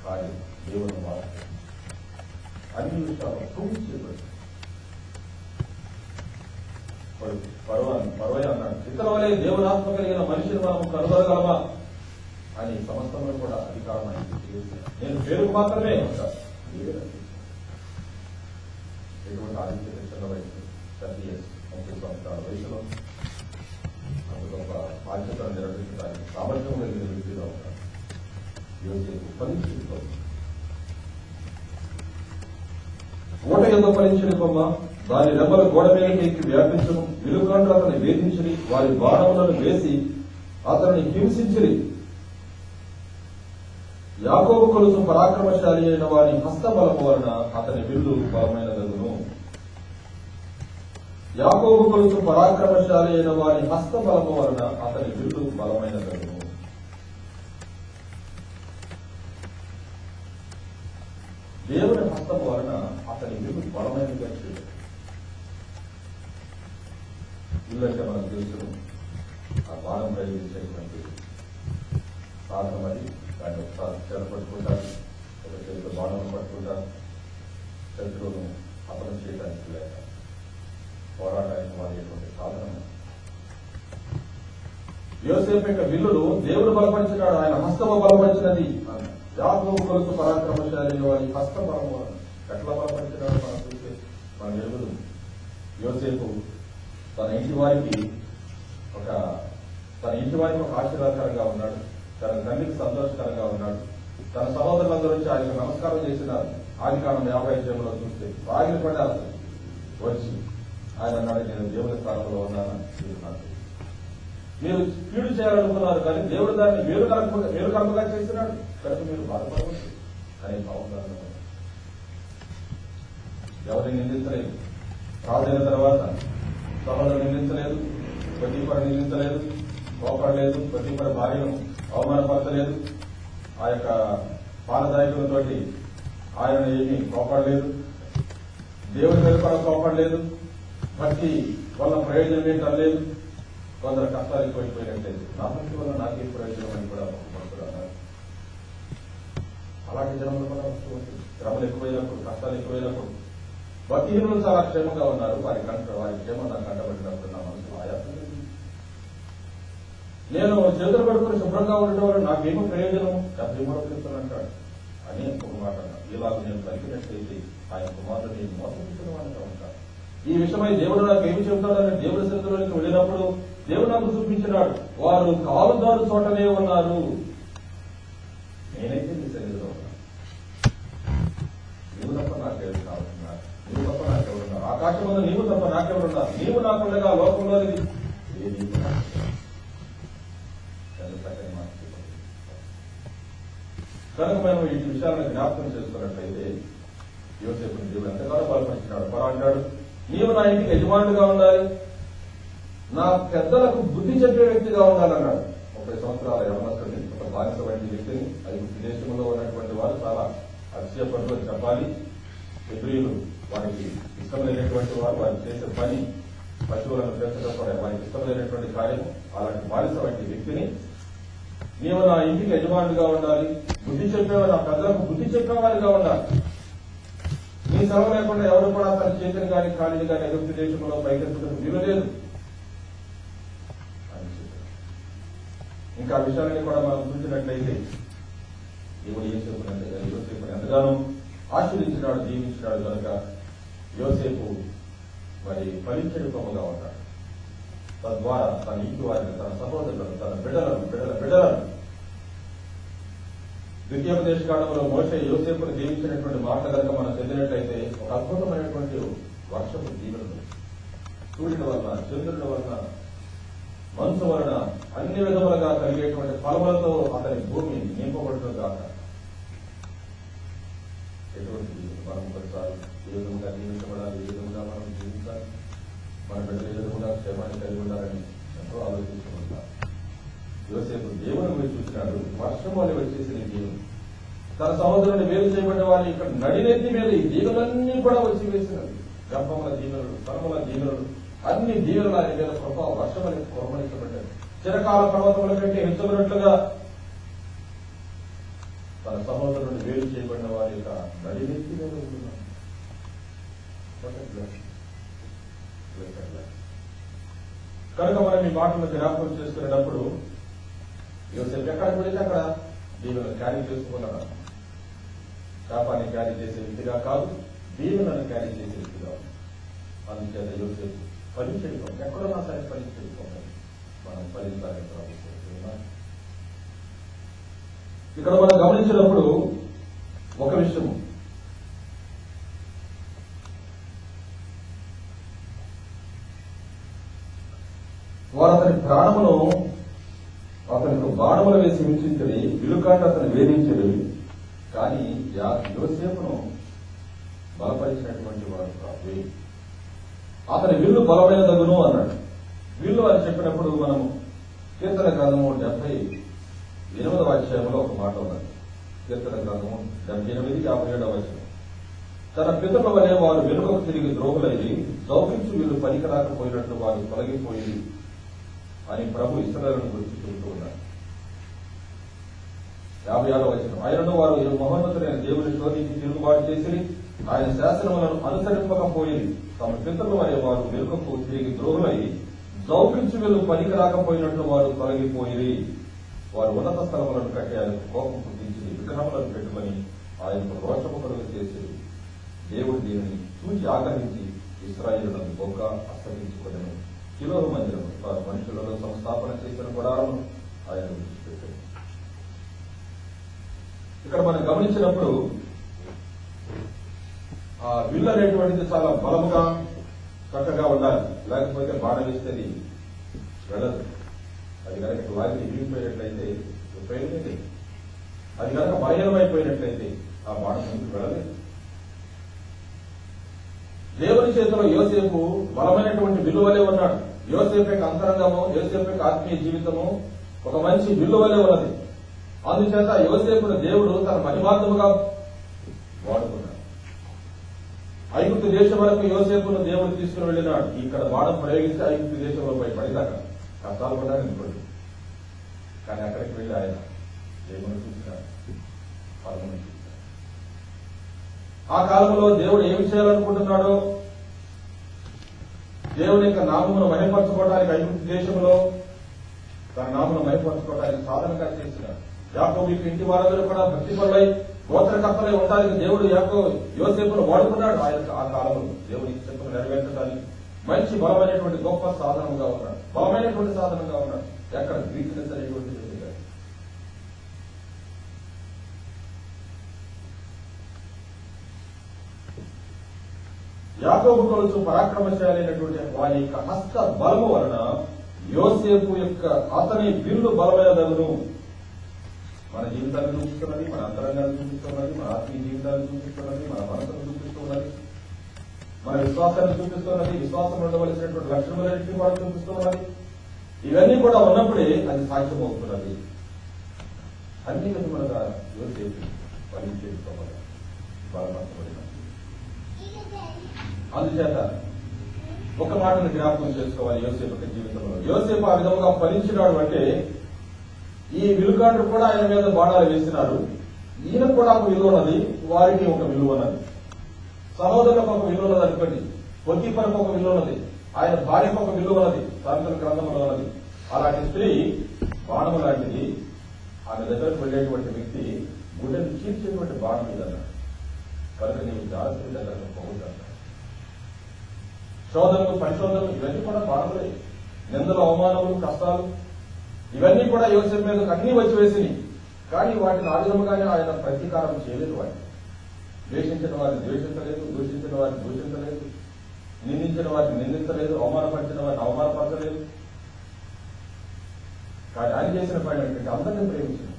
కానీ దేవుని వాక్యం అన్ని విషయాలు చూపించబడి పర్వే అన్నాడు, ఇతర వలె దేవునాత్మ కలిగిన మనిషిని మనం కనుగొనగలమా అని సమస్తంలో కూడా అధికారం నేను పేరుకు మాత్రమే ఉంటాను. ఎటువంటి ఆదిత్య చిన్న వయసు 30 years 30 సంవత్సరాల వయసులో అంత గొప్ప బాధ్యతను నిర్వహించడానికి సామర్థ్యం కలిగిన వ్యక్తిగా ఉంటాడు. యోసేపు ఫలించుకో ఓట యొక్క ఫలించిన కొమ్మ దాని రెమ్మల గోడ మీదకి ఎక్కి వ్యాపించడం, విలుకాండ్రు అతన్ని వేధించి వారి బాణములను వేసి అతన్ని హింసించిరి. యాకోబు కొలుసు పరాక్రమశాలి అయిన వారి హస్తబలము వలన అతని విల్లు బలమైనదగును. యాకోబు కొలుసు పరాక్రమశాలి అయిన వారి హస్తబలము వలన అతని విల్లు బలమైనదగును. దేవుని హస్తము వలన అతని విల్లు బలమైనదిగా చేయదు. విల్లు అంటే మనకు తెలుసు, ఆ బాణం ప్రయోగించేటువంటి సాధనం. అది దాన్ని ఒకసారి చేత పట్టుకుంటారు, ఒక చేతిలో బాణం పట్టుకుంటారు. శత్రువును అపనం చేయడానికి లేక పోరాటానికి వాడేటువంటి సాధనం. యోసేపు యొక్క విల్లును దేవుడు బలపరిచినాడు, ఆయన హస్తము బలపరిచినది. యాకోబు కొలుసు పరాక్రమశాలి వారి హస్త బలము ఎట్లా బలపరిచినాడు మనం చూస్తే మనం ఎరుగుదు. యోసేపు తన ఇంటి వారికి ఒక ఆశీర్వాదకరంగా ఉన్నాడు. తన తండ్రికి సంతోషకరంగా ఉన్నాడు. తన సహోదరులందరూ వచ్చి ఆయనకు నమస్కారం చేసినారు. ఆదికాండం 50 చూస్తే రాగిలి పడ్డారు. వచ్చి ఆయన అన్నాడు, నేను దేవుని స్థానంలో ఉన్నాను. మీరు కీడు చేయాలనుకున్నారు కానీ దేవుడు దాన్ని మేలు కలుపుగా చేసినాడు కనుక మీరు బాధపడవచ్చు అనే భావన. ఎవరిని నిందించలేదు. రాజైన తర్వాత సహోదరు నిందించలేదు, ప్రతిపర నిందించలేదు, కోపడలేదు, ప్రతిపర భార్యను అవమానపరచలేదు, ఆ యొక్క పానదాయకులతో ఆయన ఏమీ కోపడలేదు, దేవుడి మీద కూడా కోపడలేదు, భక్తి వల్ల ప్రయోజనం ఏం తరలేదు. కొందరు కష్టాలు ఎక్కువైపోయినట్లేదు, నా భక్తి వల్ల నాకేం ప్రయోజనం అని కూడా అన్నారు. అలాంటి జనంలో కూడా వస్తుంది. శ్రమలు ఎక్కువైనప్పుడు, కష్టాలు ఎక్కువైనప్పుడు భక్తిహీనులు చాలా క్షేమంగా ఉన్నారు. వారి క్షేమం నాకు కంటబడినప్పుడు నా మనసు ఆయాసం. నేను చేతులు పడుకుని శుభ్రంగా ఉండటం వల్ల నాకేమో ప్రయోజనం, 73 కీర్తనంటాడు అని ఇంకొక మాట అన్నాడు. ఇలాగ నేను కలిగినట్లయితే ఆయన కుమారుడు నేను మోసగించిన వాడిగా ఉంటాను. ఈ విషయమై దేవుడు నాకు ఏమి చెబుతాడని దేవుడి సన్నిధిలోకి వెళ్ళినప్పుడు దేవుడు నాకు చూపించినాడు, వారు కాలుదారు చోటనే ఉన్నారు, నేనైతే నీ సన్నిధిలో ఉన్నాను. నీవు తప్ప నాకెవరు కావాలన్నారు, నీవు తప్ప నాకెవరున్నారు, ఆకాశంలో నీవు తప్ప నాకెవరున్నారు, నీవు నాకుండగా లోకంలోని కనుక మేము ఈ విషయాలను జ్ఞాపకం చేసుకున్నట్లయితే యోసేపుని దేవుడు ఎంతగానో బలపరిచినాడు. పరా అంటాడు, నీవు నా ఇంటికి యజమానుడిగా ఉండాలి, నా పెద్దలకు బుద్ధి చెప్పే వ్యక్తిగా ఉండాలన్నాడు. 30 సంవత్సరాల యవనస్తుని, ఒక బానిస వంటి వ్యక్తిని, ఐగుప్తు దేశంలో ఉన్నటువంటి వారు చాలా అతిశయపడుతూ చెప్పాలి. హెబ్రీయులు వారికి ఇష్టం లేనటువంటి వారు, వారు చేసే పని పశువులను పెంచడం కూడా వారికి ఇష్టం లేనటువంటి కార్యం. అలాంటి బానిస వంటి వ్యక్తిని నీవు నా ఇంటికి యజమానుడిగా ఉండాలి, బుద్ధి చెప్పేవారు, నా పెద్దలకు బుద్ధి చెప్పేవారిగా ఉండాలి. నీ సెలవు లేకుండా ఎవరు కూడా తన చేతిని కానీ కాలిని కానీ ఐగుప్తు దేశంలో పైకెత్తడం వీలు లేదు. ఇంకా విషయాన్ని కూడా మనం చూసినట్లయితే దేవుడు యోసేపుని ఎంతగానో ఆశీర్వదించినాడు, జీవించినాడు కనుక యోసేపు మరి ఫలించడుకోమగా ఉంటాడు. తద్వారా తన ఇంటి వారిని, తన సహోదరులను, తన బిడ్డలను ద్వితీయోపదేశకాండంలో మోషే యోసేపును దీవించినటువంటి మాట కనుక మనం చదివినట్లయితే ఒక అద్భుతమైనటువంటి వర్షపు దీవెనలు, సూర్యుడి వలన, చంద్రుడి వలన, మనసు వలన అన్ని విధములుగా కలిగేటువంటి ఫలములతో అతని భూమి నింపబడుతుంది కాక. ఎటువంటి మనం కొన్నిసార్లు ఏ విధంగా జీవించబడాలి, ఏ విధంగా మనం జీవించాలి, మన బిడ్డలు ఏ విధంగా క్షేమాన్ని కలిగి ఉండాలని ఎంతో ఆలోచిస్తుంటారు. యోసేపు దేవుని మీరు చూసినాడు, వర్షం వల్ల వచ్చేసిన దేవుడు తన సహోదరుని వేరు చేయబడిన వారిని ఇక్కడ నడినెత్తి మీద ఈ దీవులన్నీ కూడా వచ్చి వేసినది. గర్భముల దీవెనలు, తరముల దీవెనలు, అన్ని దీవెనలు ఆయన మీద వర్షం అనేది కురమరించబడ్డాడు. చిరకాల పర్వతముల కంటే హెచ్చబడినట్లుగా తన సహోదరుని వేరు చేయబడిన వారి యొక్క నడినెత్తి మీద ఉంటున్నాడు. కనుక మనం ఈ మాటలను జ్ఞాపకం చేసుకునేటప్పుడు యోసేపు ఎక్కడికి వెళితే అక్కడ దీవెనలు క్యారీ చేసుకున్నాడు. శాపాన్ని క్యారీ చేసే వ్యక్తిగా కాదు, దీవెనలను క్యారీ చేసే వ్యక్తిగా. అందుచేత యోసేపు ఫలించడం ఎక్కడన్నా సరే ఫలించడం మనం ఫలించాలని ప్రారంభిస్తున్నాం. ఇక్కడ మనం గమనించినప్పుడు ఒక విషయము, వారు అతని ప్రాణమును అతనికి బాణములు వేసి హింసించడి, విలుకాండ అతను వేధించడు. కానీ యోసేపును బలపరిచినటువంటి వాడు కాదు. అతని విల్లు బలమైన తగును అన్నాడు. విల్లు అని చెప్పినప్పుడు మనం కీర్తన గ్రంథము 78వ అధ్యాయంలో ఒక మాట ఉన్నది. కీర్తన గ్రంథము 78, 57వ వచనం. తన పితరుల వలె వారు వెనుకకు తిరిగి ద్రోహులైది, దౌపించు వీళ్ళు పనికి రాకపోయినట్లు వారు తొలగిపోయింది అని ప్రభు ఇశ్రాయేలును గురించి చెబుతూ ఉన్నారు. 56వ వచనం. ఆయనను వారు మహోన్నతులైన దేవుని శోధించి తిరుగుబాటు చేసి ఆయన శాసనములను అనుసరింపకపోయింది. తమ పితరుల వలె వారు వెనుకకు తిరిగి ద్రోహులై దౌపించు వీళ్ళు పనికి రాకపోయినట్లు వారు తొలగిపోయి వారు ఉన్నత స్థలములను కట్టి ఆయనకు కోపం పుట్టించి విగ్రహములను పెట్టుకుని ఆయనకు రోషము కలుగ చేసి దేవుడు దీనిని చూసి ఆగ్రహించి ఇశ్రాయేలులను బొగ్గ అస్తమించుకుని కిలోల మందిరం వారు మనుషులలో సంస్థాపన చేసిన గుడారము ఆయన విడిచిపెట్టారు. ఇక్కడ మనం గమనించినప్పుడు ఆ విల్లు అనేటువంటిది చాలా బలముగా చక్కగా ఉండాలి, లేకపోతే బాణం వేసేది వెళ్ళదు. అది కనుక లాగి విరిగిపోయినట్లయితే ఉపయోగమే. అది కనుక బలహీనమైపోయినట్లయితే ఆ బాణం ముందుకు వెళ్ళలేదు. దేవుని చేతిలో యోసేపు బలమైనటువంటి విలువలే ఉన్నాడు. యోసేపు యొక్క అంతరంగము, యోసేపు యొక్క ఆత్మీయ జీవితము ఒక మంచి విలువలే ఉన్నది. అందుచేత యోసేపును దేవుడు తన మహిమార్థముగా వాడుకున్నాడు. ఐగుప్తు దేశం వరకు యోసేపును దేవుడు తీసుకుని వెళ్ళినాడు. ఇక్కడ బాణం ప్రయోగిస్తే ఐగుప్తు దేశంలో పడిదాకా కష్టాలు పడ్డారు అనుకోండి. కానీ అక్కడికి వెళ్ళి ఆయన దేవుని చూసినాడు, పరమను చూసినాడు. ఆ కాలంలో దేవుడు ఏమి చేయాలనుకుంటున్నాడో, దేవుని యొక్క నామమును మహిమపరచుకోవడానికి ఐగుప్తు దేశంలో తన నామను మహిమపరచుకోవడానికి సాధనగా చేసినాడు. యాకోబు ఇంటి వారందరూ కూడా భక్తి పరులై గోత్రకర్తలై ఉండడానికి దేవుడు యోసేపును వాడుకున్నాడు. ఆయన ఆ కాలంలో దేవుని చిత్తము నెరవేర్చడానికి మంచి బలమైనటువంటి గొప్ప సాధనంగా ఉన్నాడు, బలమైనటువంటి సాధనంగా ఉన్నాడు. ఎక్కడ వీక్నెస్ అనేటువంటిది యాకోబు కొలుచు పరాక్రమశాలి అయినటువంటి వారి యొక్క హస్త బలము వలన యోసేపు యొక్క అతని విల్లు బలమైనదగును. మన జీవితాన్ని చూపిస్తున్నది, మన అంతరంగాన్ని చూపిస్తున్నది, మన ఆత్మీయ జీవితాన్ని చూపిస్తున్నది, మన మనసును చూపిస్తున్నది. మన విశ్వాసాన్ని చూపిస్తున్నది, విశ్వాసం ఉండవలసినటువంటి లక్షణములన్నింటినీ కూడా చూపిస్తున్నది. ఇవన్నీ కూడా ఉన్నప్పుడే అది సాధ్యం అవుతున్నది. అన్ని విధములుగా యోసేపు ఫలించేది బలపరచబడిన. అందుచేత ఒక మాటను జ్ఞాపకం చేసుకోవాలి యోసేపు యొక్క జీవితంలో. యోసేపు ఆ విధంగా ఫలించినాడు అంటే ఈ విలుకాండ్రు కూడా ఆయన మీద బాణాలు వేసినారు. ఈయన కూడా ఒక విలువ ఉన్నది, వారికి ఒక విలువ ఉన్నది, సహోదరులకు ఒక విలువ ఉన్నది అనుకోండి, పొత్తిఫరుకు ఒక విలువ ఉన్నది, ఆయన భార్యకు ఒక విలువ ఉన్నది, సామెతల గ్రంథంలో ఉన్నది. అలాంటి స్త్రీ బాణము లాంటిది. ఆమె దగ్గరకు వెళ్ళేటువంటి వ్యక్తి గుండెను చీల్చేటువంటి బాణం ఇదన్నాడు. కనుక నీవు జాగ్రత్త దగ్గరకు పోవద్దు. శోధనలు, పరిశోధనలు ఇవన్నీ కూడా బాణములే. నిందలు, అవమానములు, కష్టాలు ఇవన్నీ కూడా యోసేపు మీద అన్ని వచ్చి వేసినాయి. కానీ వాటిని ఆ విధముగానే ఆయన ప్రతీకారం చేయలేదు. వాటిని ద్వేషించిన వారిని ద్వేషించలేదు, దూషించిన వారిని దూషించలేదు, నిందించిన వారిని నిందించలేదు, అవమానపరిచిన వారిని అవమానపరచలేదు. కానీ ఆయన చేసిన పని ఏంటంటే అందరినీ ప్రేమించింది.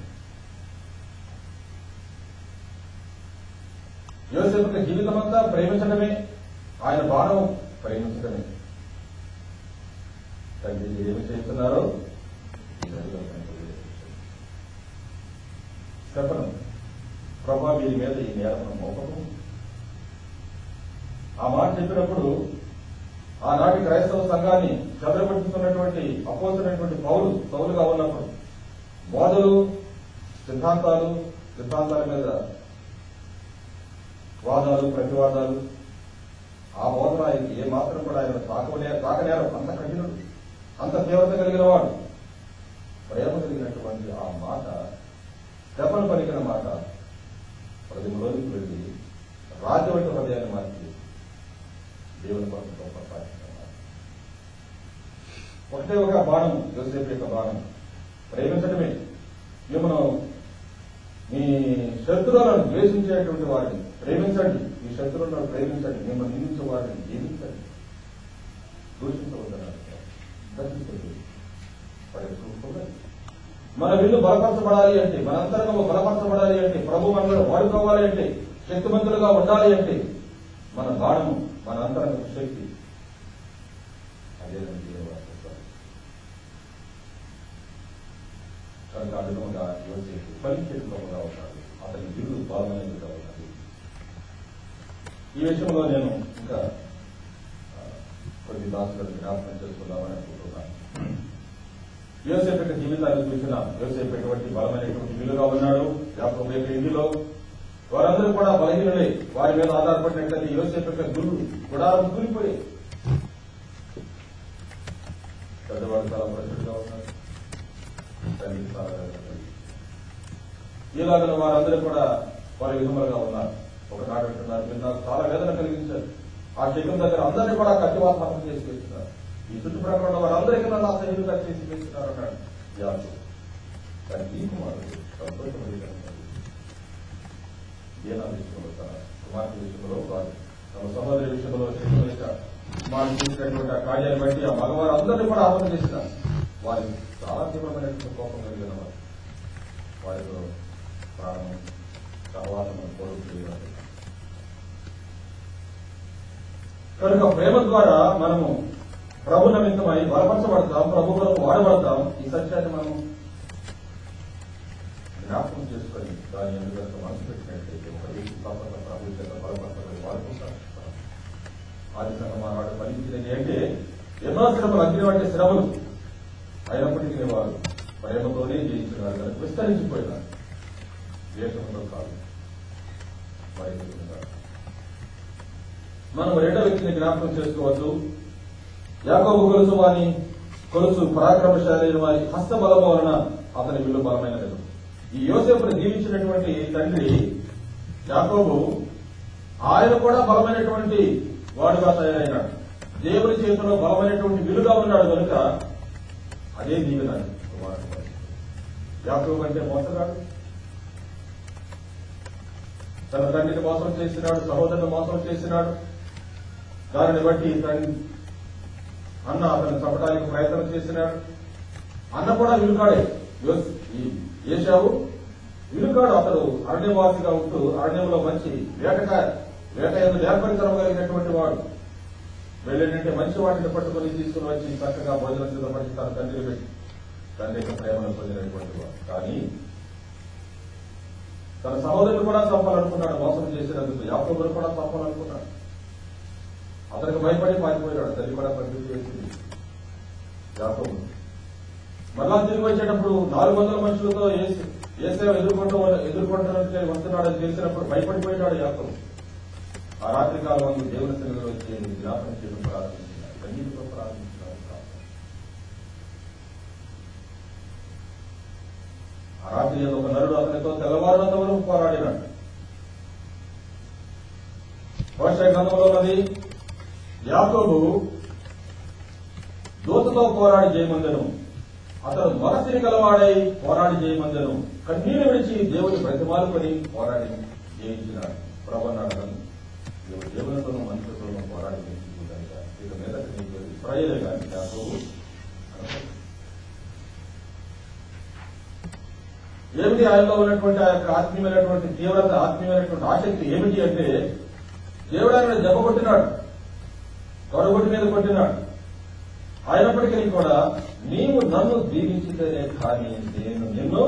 యోసేపు జీవితం అంతా ప్రేమించడమే, ఆయన బాణం ప్రేమించడమే. తండ్రి ఏమి చేస్తున్నారో చెప్పను. ప్రభా వీరి మీద ఈ నేరమును మోపము. ఆ మాట చెప్పినప్పుడు ఆనాటి క్రైస్తవ సంఘాన్ని చెదరగొట్టుతున్నటువంటి అపోసరైనటువంటి సౌలుగా ఉన్నప్పుడు బోధలు, సిద్ధాంతాల మీద వాదాలు, ప్రతివాదాలు, ఆ బోధన ఆయనకి ఏ మాత్రం కూడా ఆయన తాకనేరం. అంత కఠినుడు, అంత తీవ్రత కలిగిన వాడు. ప్రేమ కలిగినటువంటి ఆ మాట, దెబ్బలు పలికిన మాట ప్రజలలోకి వెళ్ళి రాజ్యం వంటి హృదయాన్ని మార్చి దేవుని కొరకు గొప్ప సాధిస్తున్నారు. ఒకటే ఒక బాణం, యోసేపు యొక్క బాణం ప్రేమించడమే. మిమ్మల్ని మీ శత్రువులను ద్వేషించేటువంటి వారిని ప్రేమించండి, మీ శత్రువులను ప్రేమించండి, మిమ్మల్ని నిందించే వారిని జీవించండి, దూషించవద్దన్నారు. మన విల్లు బలపరచబడాలి అంటే, మన అంతరంగంలో బలపరచబడాలి అంటే, ప్రభు మనలో వాడుకోవాలి అంటే, శక్తివంతులుగా ఉండాలి అంటే మన బాణము, మన అంతరంగ శక్తి అదే కనుక ఆ విధంగా యోసేపు ఫలించేట్టుగా ఉన్నాడు. అతని విల్లు బలమైనదిగా ఉన్నది. ఈ విషయంలో నేను ఇంకా కొన్ని దాసులను జ్ఞాపకం చేసుకుందామని అనుకుంటున్నాను. యోసేపు యొక్క జీవితాన్ని చూసిన యోసేపు ఎటువంటి బలమైనటువంటి విలుగా ఉన్నాడు. యాకోబు యొక్క ఇంటిలో వారందరూ కూడా బలహీనులే. వారి మీద ఆధారపడినట్లయితే యోసేపు యొక్క గుడారం కూలిపోయి, పెద్దవాడు చాలా ప్రసిద్ధిగా ఉన్నారు, తండ్రి చాలా ఇలాగ వారందరూ కూడా వారి విధములుగా ఉన్నారు. ఒకనాడు అంటున్నారు, మీరు నాకు చాలా వేదన కలిగించారు. ఆ శకం దగ్గర అందరినీ కూడా కత్తివాసం చేసి వేస్తున్నారు. ఈ చుట్టుప్రక్కల ఉన్న వారందరికీ నన్ను అసహ్యులుగా చేసి వేస్తున్నారు అన్నాడు యాకోబు. కానీ ఈ కుమారుడు సంతోషపడి ఏనా విషయంలో, తన కుమార్తె విషయంలో కాదు, తమ సహోదరి విషయంలో కుమారుడు చేసినటువంటి ఆ కార్యాన్ని బట్టి ఆ మగవారు అందరినీ కూడా ఆపద చేసినారు. వారి చాలా తీవ్రమైనటువంటి కోపం కలిగిన వారు, వారిలో ప్రాణం తర్వాత కోరుకు. కనుక ప్రేమ ద్వారా మనము ప్రభు నిమిత్తమై బలపరచబడతాం, ప్రభు కొరకు వాడబడతాం. ఈ సత్యాన్ని మనం జ్ఞాపకం చేసుకొని దాని ఎందుకంటే మనసు పెట్టినట్లయితే ఒక వ్యక్తి తప్పక ప్రభు చేత బలపరచబడి వాడుకుంటాం. ఆది సంఘం ఆనాడు ఫలించినది అంటే ఎన్నో శ్రమలు, అగ్ని వంటి శ్రమలు అయినప్పటికీ వారు ప్రేమతోనే జయించినారు. కనుక విస్తరించిపోయినారు, ద్వేషంతో కాదు. మనం రెండో వ్యక్తిని జ్ఞాపకం చేసుకోవచ్చు. యాకోబు కొలుసు పరాక్రమశాలి వారి హస్తబలము వలన అతని విల్లు బలమైనది. ఈ యోసేపును జీవించినటువంటి తండ్రి యాకోబు, ఆయన కూడా బలమైనటువంటి వాడుగా తయారైనాడు. దేవుని చేతిలో బలమైనటువంటి విలుగా ఉన్నాడు. కనుక అదే దీవెన కుమారుడు. యాకోబు అంటే మోసగాడు, తన తండ్రిని మోసం చేసినాడు, సహోదరుని మోసం చేసినాడు. దానిని బట్టి అన్న అతను చంపడానికి ప్రయత్నం చేసినాడు. అన్న కూడా విలుకాడే. ఏశావు విలుకాడు. అతడు అరణ్యవాసిగా ఉంటూ అరణ్యంలో మంచి వేట ఎందు నేర్పరితనం కలిగినటువంటి వాడు. వెళ్ళేటంటే మంచి వాటిని పట్టుకొని తీసుకుని వచ్చి చక్కగా భోజనం సిద్ధపరిచి తన తండ్రికి పెట్టి తండ్రి యొక్క ప్రేమను పొందినటువంటి వాడు. కానీ తన సహోదరుడు కూడా చంపాలనుకున్నాడు. మోసం చేసినందుకు యాకోబును కూడా చంపాలనుకున్నాడు. అతనికి భయపడి పారిపోయాడు. తల్లి కూడా పరిస్థితి చేసింది యాకోబు. మళ్ళా తిరిగి వచ్చేటప్పుడు 400 మనుషులతో ఏసేవ ఎదుర్కొంటే వస్తున్నాడని తెలిసినప్పుడు భయపడిపోయినాడు యాకోబు. ఆ రాత్రి కాలం దేవుని సన్నిధిలో వచ్చి జ్ఞాపకం చేయడం ప్రారంభించినాడు. కన్నీటితో ప్రారంభించినాడు. ఆ రాత్రి ఏదో ఒక నరుడు అతనితో తెల్లవారునంత వరకు పోరాడినాడు. హోషేయ గ్రంథంలో ఉన్నది, యాకోబు దూతతో పోరాడి జయమందెను. అతను మనసిని గలవాడై పోరాడి జయమందెను. కన్నీరు విడిచి దేవుని ప్రతిమాలుకొని పోరాడి జయించినాడు. ప్రభన్నాడు, దేవునితోనూ మనుషులతోనూ పోరాడి జయించుకుంటాను. ఇక మీద నీకు ఇశ్రాయేలే కానీ యాకోబు ఏమిటి ఆయనలో ఉన్నటువంటి ఆ యొక్క ఆత్మీయమైనటువంటి తీవ్రత, ఆత్మీయమైనటువంటి ఆసక్తి ఏమిటి అంటే, దేవుడు ఆయన దెబ్బ కొట్టినాడు, తొడగొట్టి మీద కొట్టినాడు. అయినప్పటికీ కూడా నీవు నన్ను దీవించితేనే కానీ నేను నిన్ను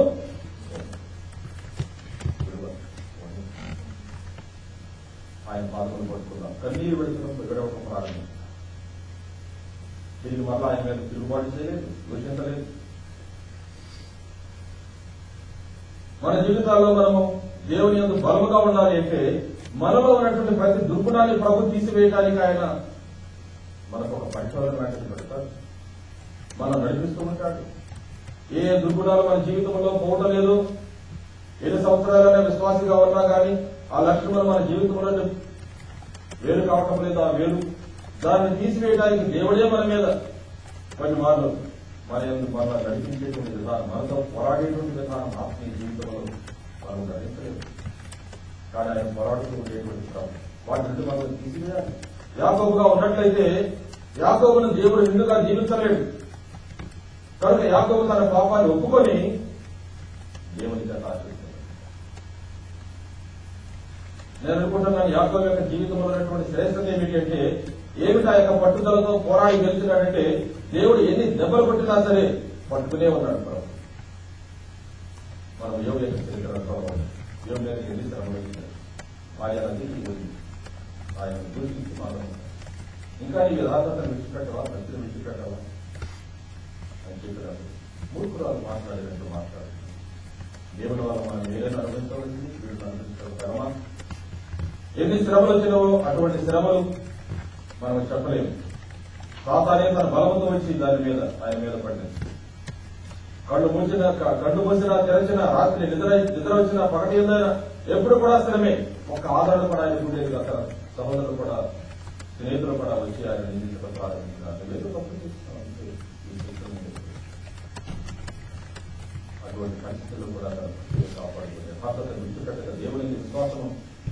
ఆయన పాదములు పట్టుకున్నాం. కన్నీరు విడవటం ప్రారంభించాం. తిరిగి మళ్ళా ఆయన మీద తిరుగుబాటు చేయలేదు, దూషించలేదు. మన జీవితాల్లో మనము దేవుని యందు బలముగా ఉండాలి అంటే మనలో ఉన్నటువంటి ప్రతి దుర్గుణాన్ని ప్రభు తీసివేయడానికి ఆయన మనకు ఒక పరిశోధన లాంటిది పెడతాడు, మనం నడిపిస్తూ ఉంటాడు. ఏ దుర్గుణాలు మన జీవితంలో పోవటం లేదు, ఎన్ని సంవత్సరాలైనా విశ్వాసిగా ఉన్నా కానీ ఆ లక్షణాలు మన జీవితంలో వేలు కావటం లేదు. ఆ వేలు దాన్ని తీసివేయడానికి దేవుడే మన మీద కొన్ని మార్లు మన ఎందుకు మన నడిపించేటువంటి విధానం, మనతో పోరాడేటువంటి విధానం ఆత్మీయ జీవితంలో మనం గ్రహించలేదు. కానీ ఆయన పోరాడుతూ ఉండేటువంటి వాటి నుండి మనం తీసివేయాలి. యాకోబుగా ఉన్నట్లయితే యాకోబును దేవుడు నిండుగా జీవించలేడు. కనుక యాకోబు తన పాపాన్ని ఒప్పుకొని దేవుని చేత ఆశిస్తున్నాడు. నేను అనుకుంటున్నాను యాకోబు యొక్క జీవితంలో ఉన్నటువంటి శ్రేష్టత ఏమిటి అంటే, ఏమిటి ఆ యొక్క పట్టుదలతో పోరాడి గెలిచినాడంటే, దేవుడు ఎన్ని దెబ్బలు కొట్టినా సరే పట్టుకునే ఉన్నాడు. మనం యోగ చరిత్రలో యోగ ఎన్ని శ్రమలు ఆయన ఆయన దూషించి మాత్రం ఇంకా ఈ యథార్థతను విడిచిపెట్టవా, మంచిని విడిచిపెట్టవా అని చెప్పినాడు. మూర్ఖురాలు మాట్లాడినట్టు మాట్లాడు. దేవుని వల్ల మనం ఏదైనా అనుభవించవలసింది, వీళ్ళు అనుభవించగలమా? ఎన్ని శ్రమలు వచ్చినావో అటువంటి శ్రమలు మనం చెప్పలేము. సాతానే తన బలముతో వచ్చి దాని మీద ఆయన మీద పడింది. కళ్ళు మూసినా తెరచిన, రాత్రి నిద్ర వచ్చినా, పగటి ఏదైనా ఎప్పుడు కూడా శ్రమే. ఒక ఆదరణ కూడా ఆయన ఉండేది కాక సహోదరులు కూడా స్నేహితులు కూడా వచ్చి ఆయన నిందించడం ప్రారంభించినారు. ఏదో తప్పు చేస్తున్నాం అటువంటి పరిస్థితులు కూడా కాపాడుకునే భద్రత విడిచిపెట్టక దేవుని విశ్వాసం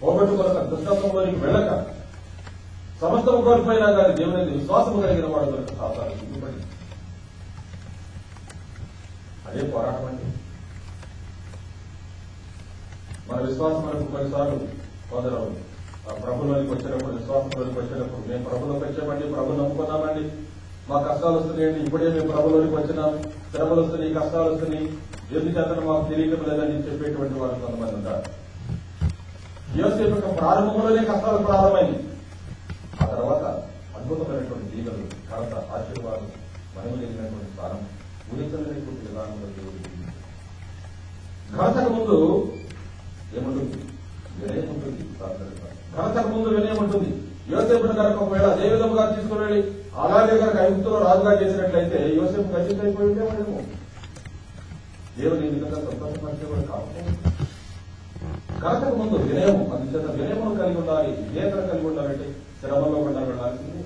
పోగొట్టుకొనక దుష్టత్వంలోనికి వెళ్ళక సమస్తం కోల్పోయినా కానీ దేవుని విశ్వాసం కలిగిన వాడు దొరక సాధారణ సిగ్గుపడి అదే పోరాటం అండి. మన విశ్వాసం మనకు కొన్నిసార్లు కొందరు ప్రభులోనికి వచ్చినప్పుడు, విశ్వాసంలోనికి వచ్చినప్పుడు మేము ప్రభులోకి వచ్చామండి, ప్రభు నమ్ముకున్నామండి, మా కష్టాలు వస్తున్నాయండి, ఇప్పుడే మేము ప్రభులోనికి వచ్చినాం, శ్రమలు వస్తున్నాయి, కష్టాలు వస్తున్నాయి, ఎందుచేత మాకు తెలియటం లేదని చెప్పేటువంటి వాళ్ళు కొంతమంది ఉంటారు. యోసేపు యొక్క ప్రారంభంలోనే కష్టాలు ప్రారంభమైంది. ఆ తర్వాత అద్భుతమైనటువంటి దీవెనలు, ఘనత, ఆశీర్వాదం, మహిమ కలిగినటువంటి స్థానం, ఉనితమైనటువంటి విధానంలో ఘనతకు ముందు ఏముంటుంది? వినయం ఉంటుంది. ఘనతకు ముందు వినయం ఉంటుంది. యోసేపును కనుక ఒకవేళ అదే విధంగా తీసుకుని వెళ్ళి అలాగే కనుక ఐగుప్తులో రాజుగా చేసినట్లయితే యోసేపు ఖచ్చితంగా అయిపోయి ఉండేవాడేమో. దేవుని విధంగా సంతోషపరిచేవాడు కాకపోతే ఘనతకు ముందు వినయం, అందుచేత వినయమును కలిగి ఉండాలి, విధేయతను కలిగి ఉండాలంటే శ్రమలో కూడా వెళ్ళాల్సింది.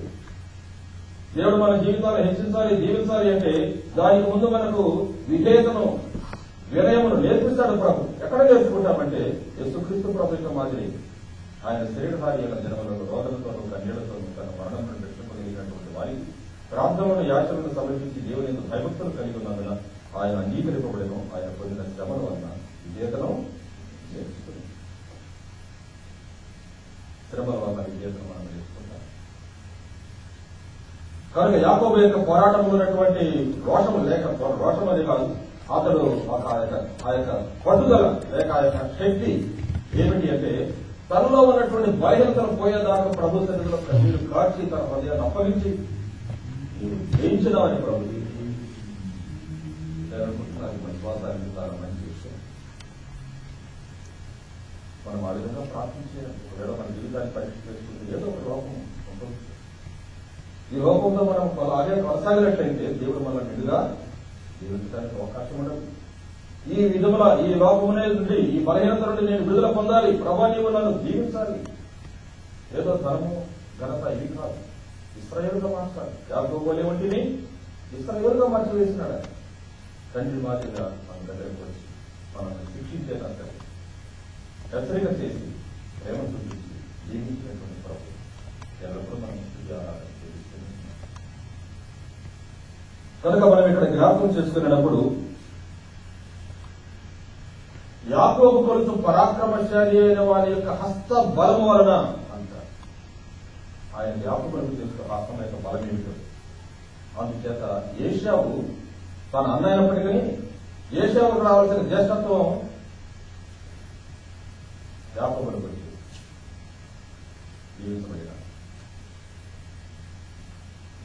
దేవుడు మన జీవితాలు హెచ్చించాలి, జీవించాలి అంటే దానికి ముందు మనకు విధేయతను, వినయమును నేర్పిస్తాడు ప్రభు. ఎక్కడ నేర్చుకుంటామంటే యేసుక్రీస్తు ప్రభు యొక్క మాదిరి ఆయన శరీరధారి అయిన జన్మలను రోదనతోనూ కన్యలతోనూ తన మరణమును పెట్టుకునేటువంటి వారి ప్రార్థనలను, యాచనలను సమర్పించి దేవుని ఎందుకు భయభక్తులు కలిగి ఉన్నందున ఆయన అంగీకరింపబడను. ఆయన పొందిన శ్రమల వలన విధేయతను నేర్చుకుని శ్రమల కనుక యాకోబు యొక్క పోరాటంలో ఉన్నటువంటి రోషము లేక, రోషం అది కాదు, అతడు ఆ యొక్క పట్టుదల లేక ఆ యొక్క శక్తి ఏమిటి అంటే తనలో ఉన్నటువంటి బలహీనతను పోయేదాకా ప్రభు సన్నిధిలో కన్నీరు కాచి తన హృదయాన్ని అప్పగించి జయించినామని ప్రభు అనుకుంటున్నాను. మన శ్వాసానికి చాలా మంచి విషయం. మనం ఆ విధంగా ప్రార్థించే ఒకవేళ మన జీవితాన్ని పరీక్ష చేసుకుంటే ఏదో ఒక లోపం ఉంటుంది. ఈ లోపంలో మనం అలాగే కొనసాగినట్లయితే దేవుడు మన నిండుగా జీవించడానికి అవకాశం ఉండదు. ఈ విధముల ఈ లోపమునే నుండి, ఈ బలహీనత నుండి నేను విడుదల పొందాలి, ప్రభా నీవు నన్ను జీవించాలి. ఏదో ధనము ఘనత ఇవి కాదు, ఇశ్రాయేలుగా మార్చాలి. యాకోబు వంటిని ఇశ్రాయేలుగా మార్చివేసినాడు. తండ్రి మాదిరిగా మన దగ్గరకు వచ్చి మనల్ని శిక్షించేదంటే హెచ్చరిక చేసి ప్రేమ చూపించి జీవించినటువంటి ప్రభు ఎల్లప్పుడూ మనం కనుక మనం ఇక్కడ జ్ఞాపకం చేసుకునేటప్పుడు యాకోబు కొరకు పరాక్రమశాలి అయిన వారి యొక్క హస్త బలము వలన అంటారు. ఆయన యాకోబు కొరకు చేసుకున్న హస్తం యొక్క బలం ఏమిటో. అందుచేత ఏశావు తన అన్న అయినప్పటికీ ఏశావుకు రావాల్సిన జ్యేష్ఠత్వం యాకోబుకు వచ్చింది. జీవించబడిన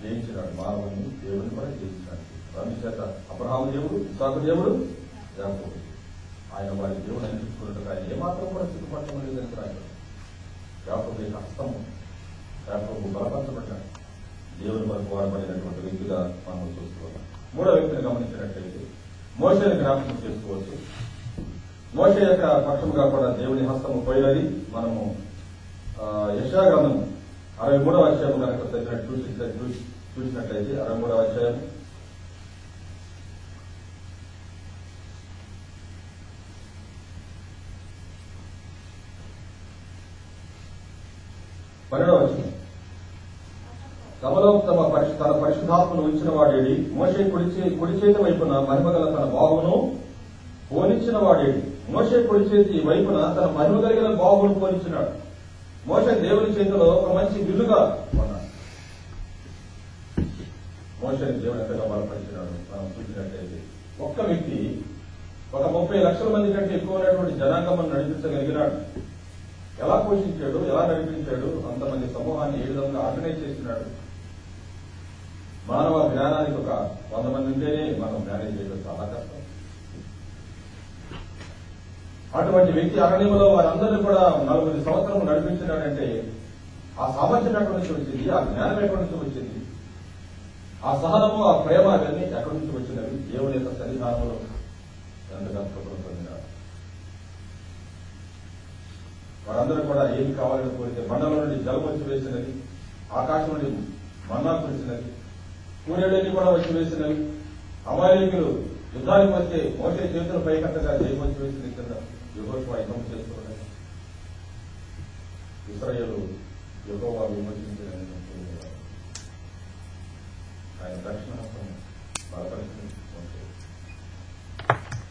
జయించినాడు, మానవుని దేవుని కూడా జయించినాడు. అందుచేత అబ్రహాము దేవుడు, ఇస్సాకు దేవుడు, యాకోబు ఆయన వారి దేవుడు అనిపించుకున్నట్టు ఆయన ఏమాత్రం కూడా సిగ్గుపడటం లేదని రాయడం. యాకోబు యొక్క హస్తము, యాకోబు బలపరచబడ్డాడు, దేవుని వరకు వాడబడినటువంటి వ్యక్తిగా మనం చూస్తున్నాం. మూడో వ్యక్తిని గమనించినట్లయితే మోషేని జ్ఞాపకం చేసుకోవచ్చు. మోషే యొక్క పక్షముగా కూడా దేవుని హస్తము పోయినది. మనము యెషయా గ్రంథము 63వ అధ్యాయం కనుక చూసినట్లయితే 63వ అధ్యాయం 12వ వచనం. తమలో తన పరిశుద్ధాత్మను ఉంచిన వాడేడి, మోషే కుడి చేతి వైపున మహిమగల తన బాహువును పోనిచ్చిన వాడేడి. మోషే కుడి చేతి వైపున తన మహిమ కలిగిన బాహువును పోనిచ్చినాడు. మోషే దేవుని చేతిలో ఒక మంచి విల్లుగా ఉన్నాడు. మోషేని దేవుని ఎంతగా బలపరిచినాడు మనం చూసినట్లయితే. ఒక్క వ్యక్తి ఒక 30 లక్షల మంది కంటే ఎక్కువైనటువంటి జనాంగం నడిపించగలిగినాడు. ఎలా పోషించాడు, ఎలా నడిపించాడు, అంతమంది సమూహాన్ని ఏ విధంగా ఆర్గనైజ్ చేసినాడు. మానవ జ్ఞానానికి ఒక 100 మంది ఉంటేనే మనం మేనేజ్ చేయడం చాలా కష్టం. అటువంటి వ్యక్తి అరణ్యంలో వారందరినీ కూడా 40 సంవత్సరం నడిపించినాడంటే ఆ సామర్థ్యం ఎక్కడి నుంచి వచ్చింది, ఆ జ్ఞానం ఎక్కడి నుంచి వచ్చింది, ఆ సహనము, ఆ ప్రేమ అవన్నీ ఎక్కడి నుంచి వచ్చినవి. దేవుని యొక్క సన్నిధానంలో ఎంతగా పొందినాడు. వారందరూ కూడా ఏమి కావాలని కోరితే బండల నుండి జలం వచ్చి వేసినది, ఆకాశం నుండి మన్నా కురిసినది, సూర్యుడిని కూడా వచ్చి వేసినవి. అమాయకులు యుద్ధానికి వస్తే మోసే చేతులు పైకట్టగా జయమొచ్చి వేసిన కింద యెహోషువ యుద్ధం చేస్తున్నాడు. ఇశ్రాయేలు యెహోవా విమోచించిన ఆయన రక్షణ బలపరిచింది.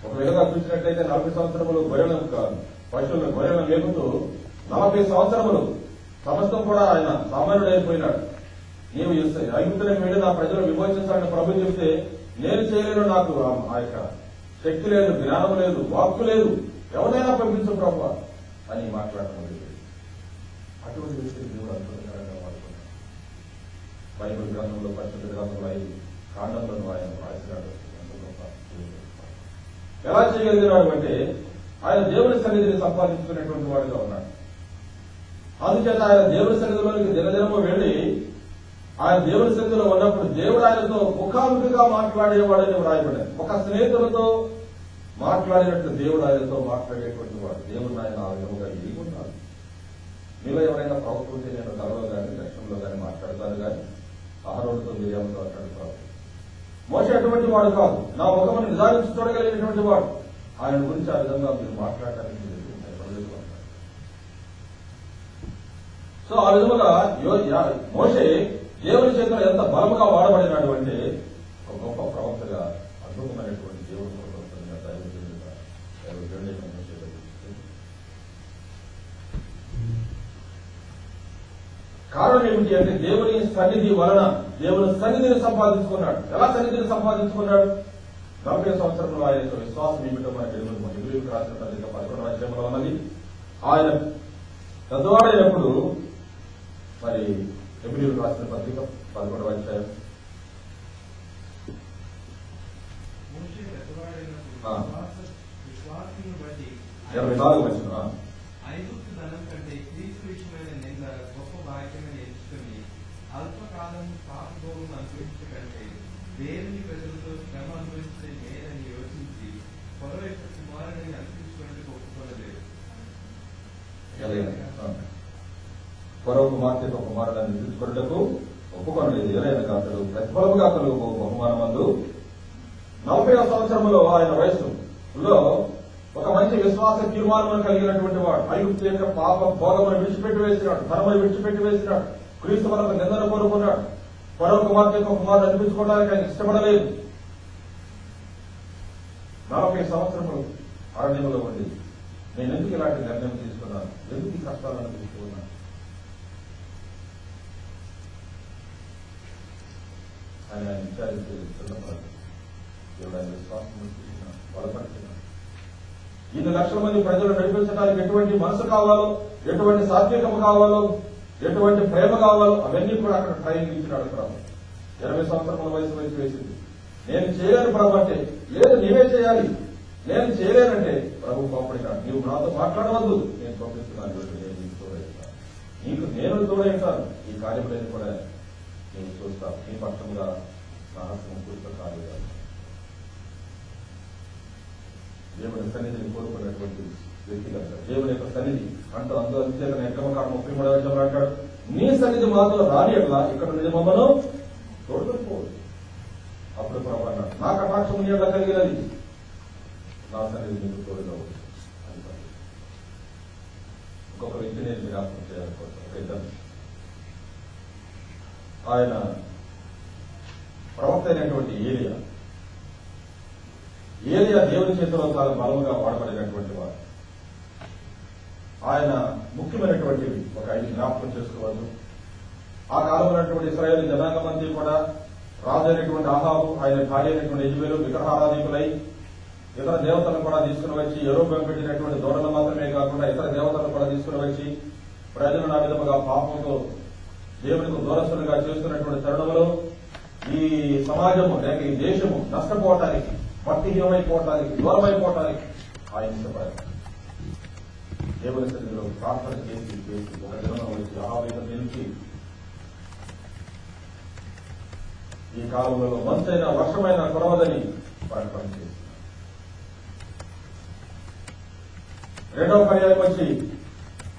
ఒక విధంగా చూసినట్లయితే 40 సంవత్సరములు పశువులను గొర్రెలను మేపుతూ 40 సంవత్సరములు సమస్తం కూడా ఆయన సామాన్యుడైపోయినాడు. నీవు ఐగుప్తులకు వెళ్లి నా ప్రజలు విమోచించాలని ప్రభు చెబితే నేను చేయలేను, నాకు ఆ యొక్క శక్తి లేదు, జ్ఞానం లేదు, వాక్కు లేదు, ఎవరైనా పంపించు ప్రభు అని మాట్లాడటం లేదు. అటువంటి వ్యక్తిని దేవుడు అద్భుతకరంగా వాడుకున్నాడు. బైబిల్ గ్రంథంలో, పరిశుద్ధ గ్రంథంలో 5 కాండంలో ఆయన రాసినాడు. ఎలా చేయగలిగినాడు అంటే ఆయన దేవుని సన్నిధిని సంపాదించుకునేటువంటి వాడుగా ఉన్నాడు. అందుచేత ఆయన దేవుని సన్నిధిలోనికి దినదినము వెళ్లి ఆయన దేవుని సన్నిధిలో ఉన్నప్పుడు దేవుడు ఆయనతో ముఖాముఖిగా మాట్లాడేవాడని వ్రాయబడ్డాడు. ఒక స్నేహితులతో మాట్లాడినట్లు దేవుడు ఆయనతో మాట్లాడేటువంటి వాడు. దేవుడు ఆయన ఆ విధంగా ఎదుగున్నాడు. మీలో ఎవరైనా ప్రవక్త ఉంటే నేను కలలో కానీ దర్శనంలో కానీ మాట్లాడతాను, కానీ అహరోనుతో మిరియాముతో మాట్లాడతాను. మోషే అటువంటి వాడు కాదు, నా ముఖమును నిదానించి చూడగలిగినటువంటి వాడు. ఆయన గురించి ఆ విధంగా మీరు మాట్లాడటానికి సో ఆ విధముగా మోషే దేవుని చేతిలో ఎంత బలముగా వాడబడినాడు అంటే ఒక గొప్ప ప్రవక్తగా, అద్భుతమైనటువంటి దేవుని ప్రవక్తగా కారణం ఏమిటి అంటే దేవుని సన్నిధి వలన దేవుని సన్నిధిని సంపాదించుకున్నాడు. ఎలా సన్నిధిని సంపాదించుకున్నాడు? 40 సంవత్సరంలో ఆయన యొక్క విశ్వాసం ఏమిటో మనకి ఎదుగుతుంది. రాసిన పత్రిక 11వ అధ్యాయంలో ఉన్నది. ఆయన పెద్దవాడైనప్పుడు మరి ఎబ్రియులకు రాసిన పత్రిక 11వ అధ్యాయం 24 వచనం. ఐగుప్తు ధనం కంటే క్రీస్తు విషయమైన నింద గొప్ప భాగ్యమని ఎంచుకుని అల్పకాలం పాపభోగం అనుభవించే కంటే దేవుని ప్రజలతో శ్రమ అనుభవించే మేలని యోచించి పొరవ యొక్క కుమారుని అనిపించుకున్నట్టు ఒప్పుకోలేదు. పొరవ కుమార్తె కుమారుని అనిపించుకున్నట్టుకు ఒప్పుకోలేదు. ఎవరైనా కాదు ప్రతిఫలముగా కలుగు బహుమానమందు 40వ సంవత్సరంలో ఆయన వయసులో ఒక మంచి విశ్వాస తీర్మానం కలిగినటువంటి వాడు. ఐగుప్తు యొక్క పాప భోగమును విడిచిపెట్టి వేసినాడు, ధనమును విడిచిపెట్టి వేసినాడు, క్రీస్తు వరకు నిందన కోరుకున్నాడు. పొరవ కుమార్తె యొక్క కుమారుడు అనిపించుకోవడానికి ఆయన ఇష్టపడలేదు. 40 సంవత్సరములు అరణ్యంలో ఉండి నేను ఎందుకు ఇలాంటి నిర్ణయం తీసుకున్నాను, ఎందుకు ఈ కష్టాలను తీసుకున్నాను? ఆయన విచారించి చిన్నపడాలి. దేవుడు ఆయన విశ్వాసం బలపడుతున్నాడు. 2 లక్షల మంది ప్రజలు నడిపించడానికి ఎటువంటి మనసు కావాలో, ఎటువంటి సాత్వికము కావాలో, ఎటువంటి ప్రేమ కావాలో అవన్నీ కూడా అక్కడ ట్రైనింగ్ ఇచ్చినాడు ప్రభు. 20 సంవత్సరముల వయసు వచ్చి వేసింది. నేను చేయలేను ప్రభు అంటే, లేదు నీవే చేయాలి. నేను చేయలేనంటే ప్రభు పంపినాడు. నీవు నాతో మాట్లాడవద్దు, నేను పంపిస్తున్నాను, నేను నీకు తోడైతాను, నీకు నేను తోడైతాను, ఈ కార్యములను కూడా నేను చూస్తాను, నీ పక్షంగా నా హస్తం చూస్తూ కాదు. దేవుని సన్నిధిని కోరుకున్నటువంటి వ్యక్తిగత దేవుని యొక్క సన్నిధి అంటూ అందరూ అంతేత ఎక్కమకాలం 33వ వచనంలో అంటాడు, నీ సన్నిధి మాతో రాని ఎట్లా ఇక్కడ నుండి మమ్మను తోడుకోవచ్చు. అప్పుడు ప్రభు అన్నాడు, నా కటాక్షము నీ ఎట్లా కలిగినది, నా సన్నిధి నీకు తోడుకోవచ్చు అని. ఇంకొక వ్యక్తిని నేను జ్ఞాపకం చేయాలనుకుంటున్నాను. ఆయన ప్రవక్త అయినటువంటి ఏలియా దేవుని చేతిలో చాలా బలముగా వాడబడినటువంటి వాడు. ఆయన ముఖ్యమైనటువంటివి ఒక 5 జ్ఞాపకం చేసుకోవచ్చు. ఆ కాలంలో ఉన్నటువంటి ఇశ్రాయేలు జనాంగం అంతా కూడా రాజు అయినటువంటి అహాబు, ఆయన భార్య అయినటువంటి యెజబెలు విగ్రహారాధికులై ఇతర దేవతలను కూడా తీసుకుని వచ్చి యెరొబెము పెట్టినటువంటి దూడలు మాత్రమే కాకుండా ఇతర దేవతలను కూడా తీసుకుని వచ్చి ప్రజలను ఆ విధముగా పాపంతో దేవునికి దూరస్తులుగా చేస్తున్నటువంటి తరుణంలో ఈ సమాజము లేక ఈ దేశము నష్టపోవటానికి, భక్తిహీనమైపోవటానికి, దూరమైపోవటానికి ఆయన ఇష్టపడారు. దేవుని సన్నిధిలో ప్రార్థన చేసి ఒక దినం వచ్చి అహాబీను నిలిచి ఈ కాలంలో మంచైన వర్షమైన కురవదని ప్రకటన చేసి, రెండవ పర్యాయం వచ్చి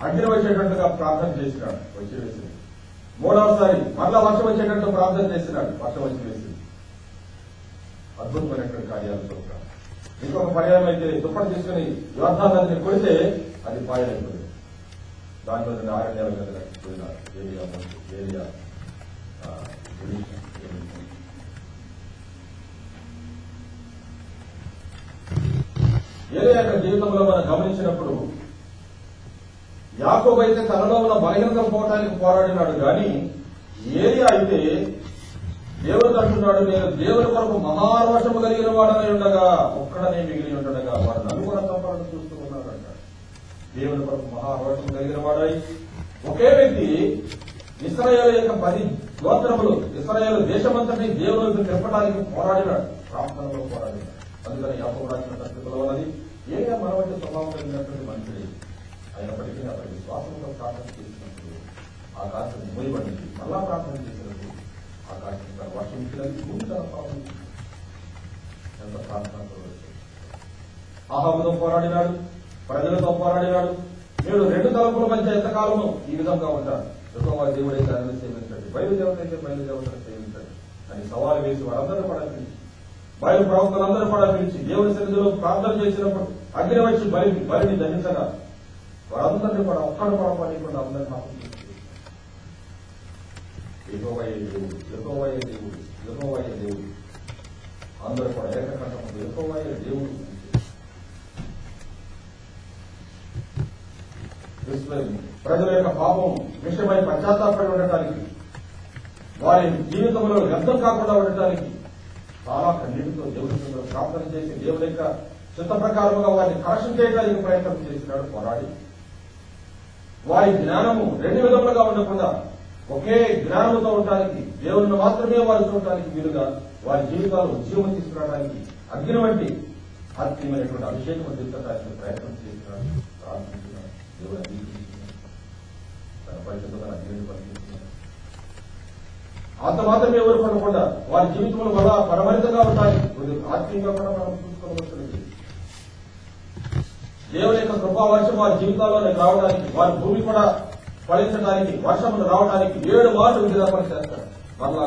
అగ్ని వచ్చేటట్టుగా ప్రార్థన చేసినాడు, వచ్చి వేసింది. మూడవసారి మరలా వర్షం వచ్చేటట్టు ప్రార్థన చేసినాడు, వర్షం వచ్చి వేసింది. అద్భుతమైనటువంటి కార్యాలు చూస్తాం. ఇంకొక పర్యాయం అయితే దుప్పటి తీసుకుని యోర్దాను కొడితే అది పాయలైపోయింది. దానిలో 6 నెలల కదా పోయినారు ఏరియా యొక్క జీవితంలో మనం గమనించినప్పుడు యాకోబు అయితే తనలో ఉన్న బలహీనత పోవటానికి పోరాడినాడు, కానీ ఏరియా అయితే దేవుడు అంటున్నాడు, నేను దేవుని కొరకు మహారోషము కలిగిన వాడనై ఉండగా ఒక్కడనే మిగిలి ఉండగా వాడు నలుగురు సంపాదన చూస్తూ ఉన్నాడు అంటాడు. దేవుని కొరకు మహారోషము కలిగిన వాడై ఒకే వ్యక్తి ఇశ్రాయేలు యొక్క 10 గోత్రములు, ఇశ్రాయేలు దేశమంతటి దేవుని తిప్పడానికి పోరాడినాడు, ప్రార్థనలో పోరాడినాడు. అందుకని యాకోబు రాసిన పత్రికలో ఉన్నది, ఏరియా మనవంటి స్వభావం కలిగినటువంటి మనుషుడే అయినప్పటికీ అతని విశ్వాసంతో ప్రార్థన చేసినప్పుడు ఆకాశం మూయబడింది. మళ్ళా ప్రార్థన చేసినప్పుడు ఆకాశం తన వర్షం ఇచ్చినది, భూమి తన పాపం ఎంత ప్రార్థన. అహాబుతో పోరాడినాడు, ప్రజలతో పోరాడినాడు. నేడు 2 తలపుల మధ్య ఎంతకాలము ఈ విధంగా ఉంటారు. యెహోవా దేవుడైతే ఆయనను సేవించండి, బయలుదేవత అయితే బయలుదేవతను సేవించండి అని సవాలు వేసి వారందరూ కూడా పిలిచి, బయలు ప్రవక్తలందరూ కూడా పిలిచి దేవుని సన్నిధిలో ప్రార్థన చేసినప్పుడు అగ్ని వచ్చి బలిని దహించగా వారందరినీ కూడా ఒక్కడు కూడా పనికుండా అందరినీ పాపం చేసి యెహోవాయే దేవుడు, యెహోవాయే దేవుడు, యెహోవాయే దేవుడు అందరూ కూడా ఏకకంఠంతో యెహోవాయే దేవుడు. ప్రజల యొక్క పాపం విషయమై పశ్చాత్తాపడి ఉండటానికి వారి జీవితంలో వ్యర్థం కాకుండా ఉండటానికి చాలా కన్నీటితో దేవుడి ప్రార్థన చేసి దేవుడి యొక్క చిత్త ప్రకారముగా వారిని కరెక్షన్ చేయడానికి ప్రయత్నం చేసినాడు పోరాడి. వారి జ్ఞానము రెండు విధములుగా ఉండకుండా ఒకే జ్ఞానముతో ఉండటానికి, దేవుడిని మాత్రమే వారు చూడటానికి వీలుగా వారి జీవితాలు ఉద్యమం తీసుకురావడానికి అగ్ని వంటి ఆత్మీయమైనటువంటి అభిషేకం అందించడానికి ప్రయత్నం చేస్తున్నాడు, ప్రార్థిస్తున్నాడు. దేవుడు అంగీకరిస్తున్నాడు, తన పరిశుద్ధమైన అగ్నిని పంపిస్తున్నాడు. అంత మాత్రమే ఊరుకోకుండా వారి జీవితంలో వల్ల పరమరితంగా ఉంటాయి. ఆత్మీయంగా కూడా మనం చూసుకోవలసినది. దేవుని యొక్క కృపావర్షం వారి జీవితాల్లోకి రావడానికి, వారి భూమి కూడా ఫలించడానికి, వర్షములు రావడానికి 7 మార్లు విడుదల చేస్తారు. మరలా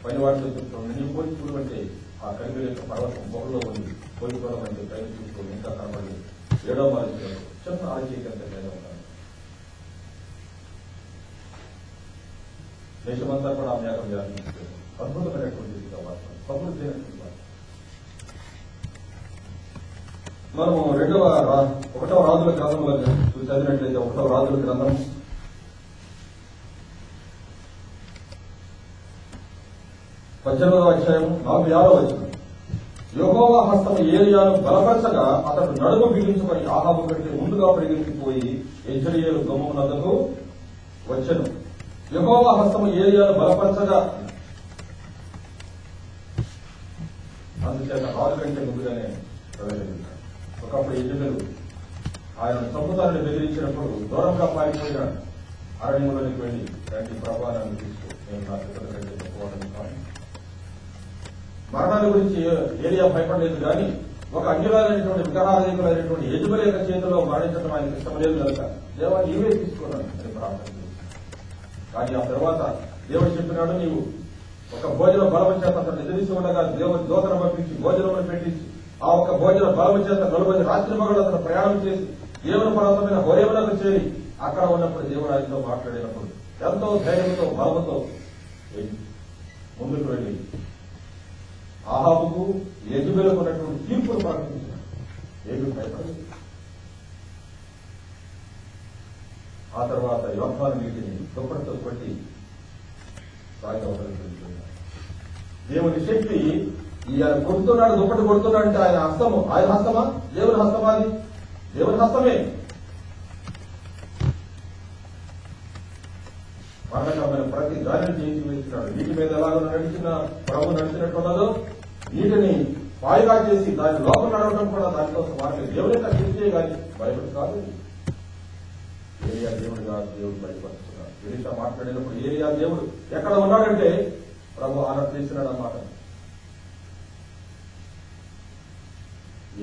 పని వాటితో చెప్తాం, నేను పోల్చుకుడు అంటే ఆ కనిపిల యొక్క పర్వతం బహులో ఉంది, పోల్చుకోవడం అంటే పైన చూస్తూ ఇంకా కనబడి 7వ మార్లు చిన్న ఆలోచన ఉంటాను. దేశమంతా కూడా ఆ మ్యాగం వ్యాపించారు. అద్భుతమైనటువంటి సపోర్ట్ చేయనటువంటి మనము 1వ రాజుల గ్రంథంలో చదివినట్లయితే 1వ రాజుల గ్రంథం 18వ అధ్యాయం 45వ వచనం. యెహోవా హస్తము ఏలియాను బలపరచగా అతడు నడుము బిగించుకొని ఆహాబు కంటే ముందుగా పరిగెత్తిపోయి యెజ్రెయేలు గుమ్మమునకు వచ్చెను. యెహోవా హస్తము ఏలియాను బలపరచగా, అందుచేత రాజు కంటే ముందుగానే ప్రవేశించాడు. ఒకప్పుడు యెజ్రెయేలు ఆయనను చంపుతారని బెదిరించినప్పుడు దూరంగా పారిపోయినాడు. అరణ్యంలోనికి వెళ్లి రండి ప్రభా నన్ను తీసుకో, నేను నా పిల్లల కంటే తక్కువని కాదు. మరణాల గురించి ఏలియా భయపడలేదు కానీ ఒక అన్యులైనటువంటి విగ్రహాలైనటువంటి యెజబెలు యొక్క చేతిలో మరణించడం ఆయనకు ఇష్టం లేదు కనుక దేవా నీవే తీసుకున్నాను అని ప్రార్థన చేశాడు. కానీ ఆ తర్వాత దేవుడు చెప్పినాడు, నీవు ఒక భోజన బలము చేత అతను ఎదిరిసి ఉండగా దేవుడు దూతను పంపించి భోజనం పెట్టించి ఆ ఒక్క భోజన బలము చేత 40 రాత్రి మగలు అతను ప్రయాణం చేసి దేవుని పర్వతమైన హోరేములకు చేరి అక్కడ ఉన్నప్పుడు దేవుడు ఆయనతో మాట్లాడినప్పుడు ఎంతో ధైర్యంతో బలముతో ముందుకు వెళ్ళి ఆహాబుకు యెజబెలుకు ఉన్నటువంటి తీర్పును ప్రకటించాడు. ఏమీ భయపడలేదు. ఆ తర్వాత యోర్దాను నీటిని దుప్పటితో కొట్టి సాగవలసి. దేవుని శక్తి ఈయన కొడుతున్నాడు, దుప్పటి కొడుతున్నాడు అంటే ఆయన హస్తము, ఆయన హస్తమా దేవుని హస్తమా? అది దేవుని హస్తమే. మరణకరమైన ప్రతి దానిని చేసి వేస్తున్నాడు. నీటి మీద ఎలాగో నడిచిన ప్రభు నడిచినట్టున్నదో నీటిని పాయిగా చేసి దాని లోపల నడవడం కూడా దానికోసం వారిని దేవుని శక్తియే కానీ బైబిల్ కాదు. ఏలియా దేవుడు కాదు, దేవుడు బయటపరుస్తున్నాడు. ఎలీషా మాట్లాడినప్పుడు ఏలియా దేవుడు ఎక్కడ ఉన్నాడంటే ప్రభు ఆనర్ చేస్తున్నాడు అన్నమాట.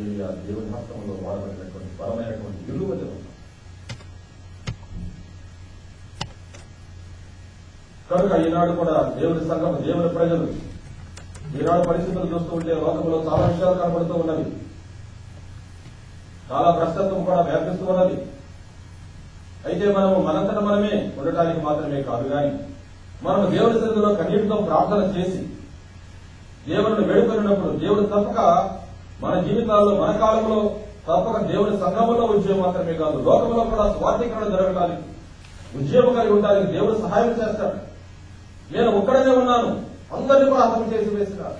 ఏలియా దేవుని హస్తంలో వాడబడినటువంటి బలమైనటువంటి విలువ దేవుడు. కనుక ఈనాడు కూడా దేవుని సంఘం, దేవుని ప్రజలు ఈనాడు పరిస్థితులు చూస్తూ ఉంటే లోకంలో చాలా విషయాలు కనబడుతూ ఉన్నవి. చాలా భ్రష్టత్వం కూడా వ్యాపిస్తూ ఉన్నది. అయితే మనము మనంతట మనమే ఉండటానికి మాత్రమే కాదు కానీ మనము దేవుని సన్నిధిలో కన్నీటితో ప్రార్థన చేసి దేవుని వేడుకొనినప్పుడు దేవుడు తప్పక మన జీవితాల్లో, మన కాలంలో తప్పక దేవుని సంఘంలో ఉద్యమం మాత్రమే కాదు, లోకంలో కూడా స్వార్థీకరణ జరగడానికి, ఉద్యమం కలిగి ఉండడానికి దేవుడు సహాయం చేస్తాడు. నేను ఒక్కడనే ఉన్నాను, అందరినీ కూడా హతం చేసి వేసినాడు.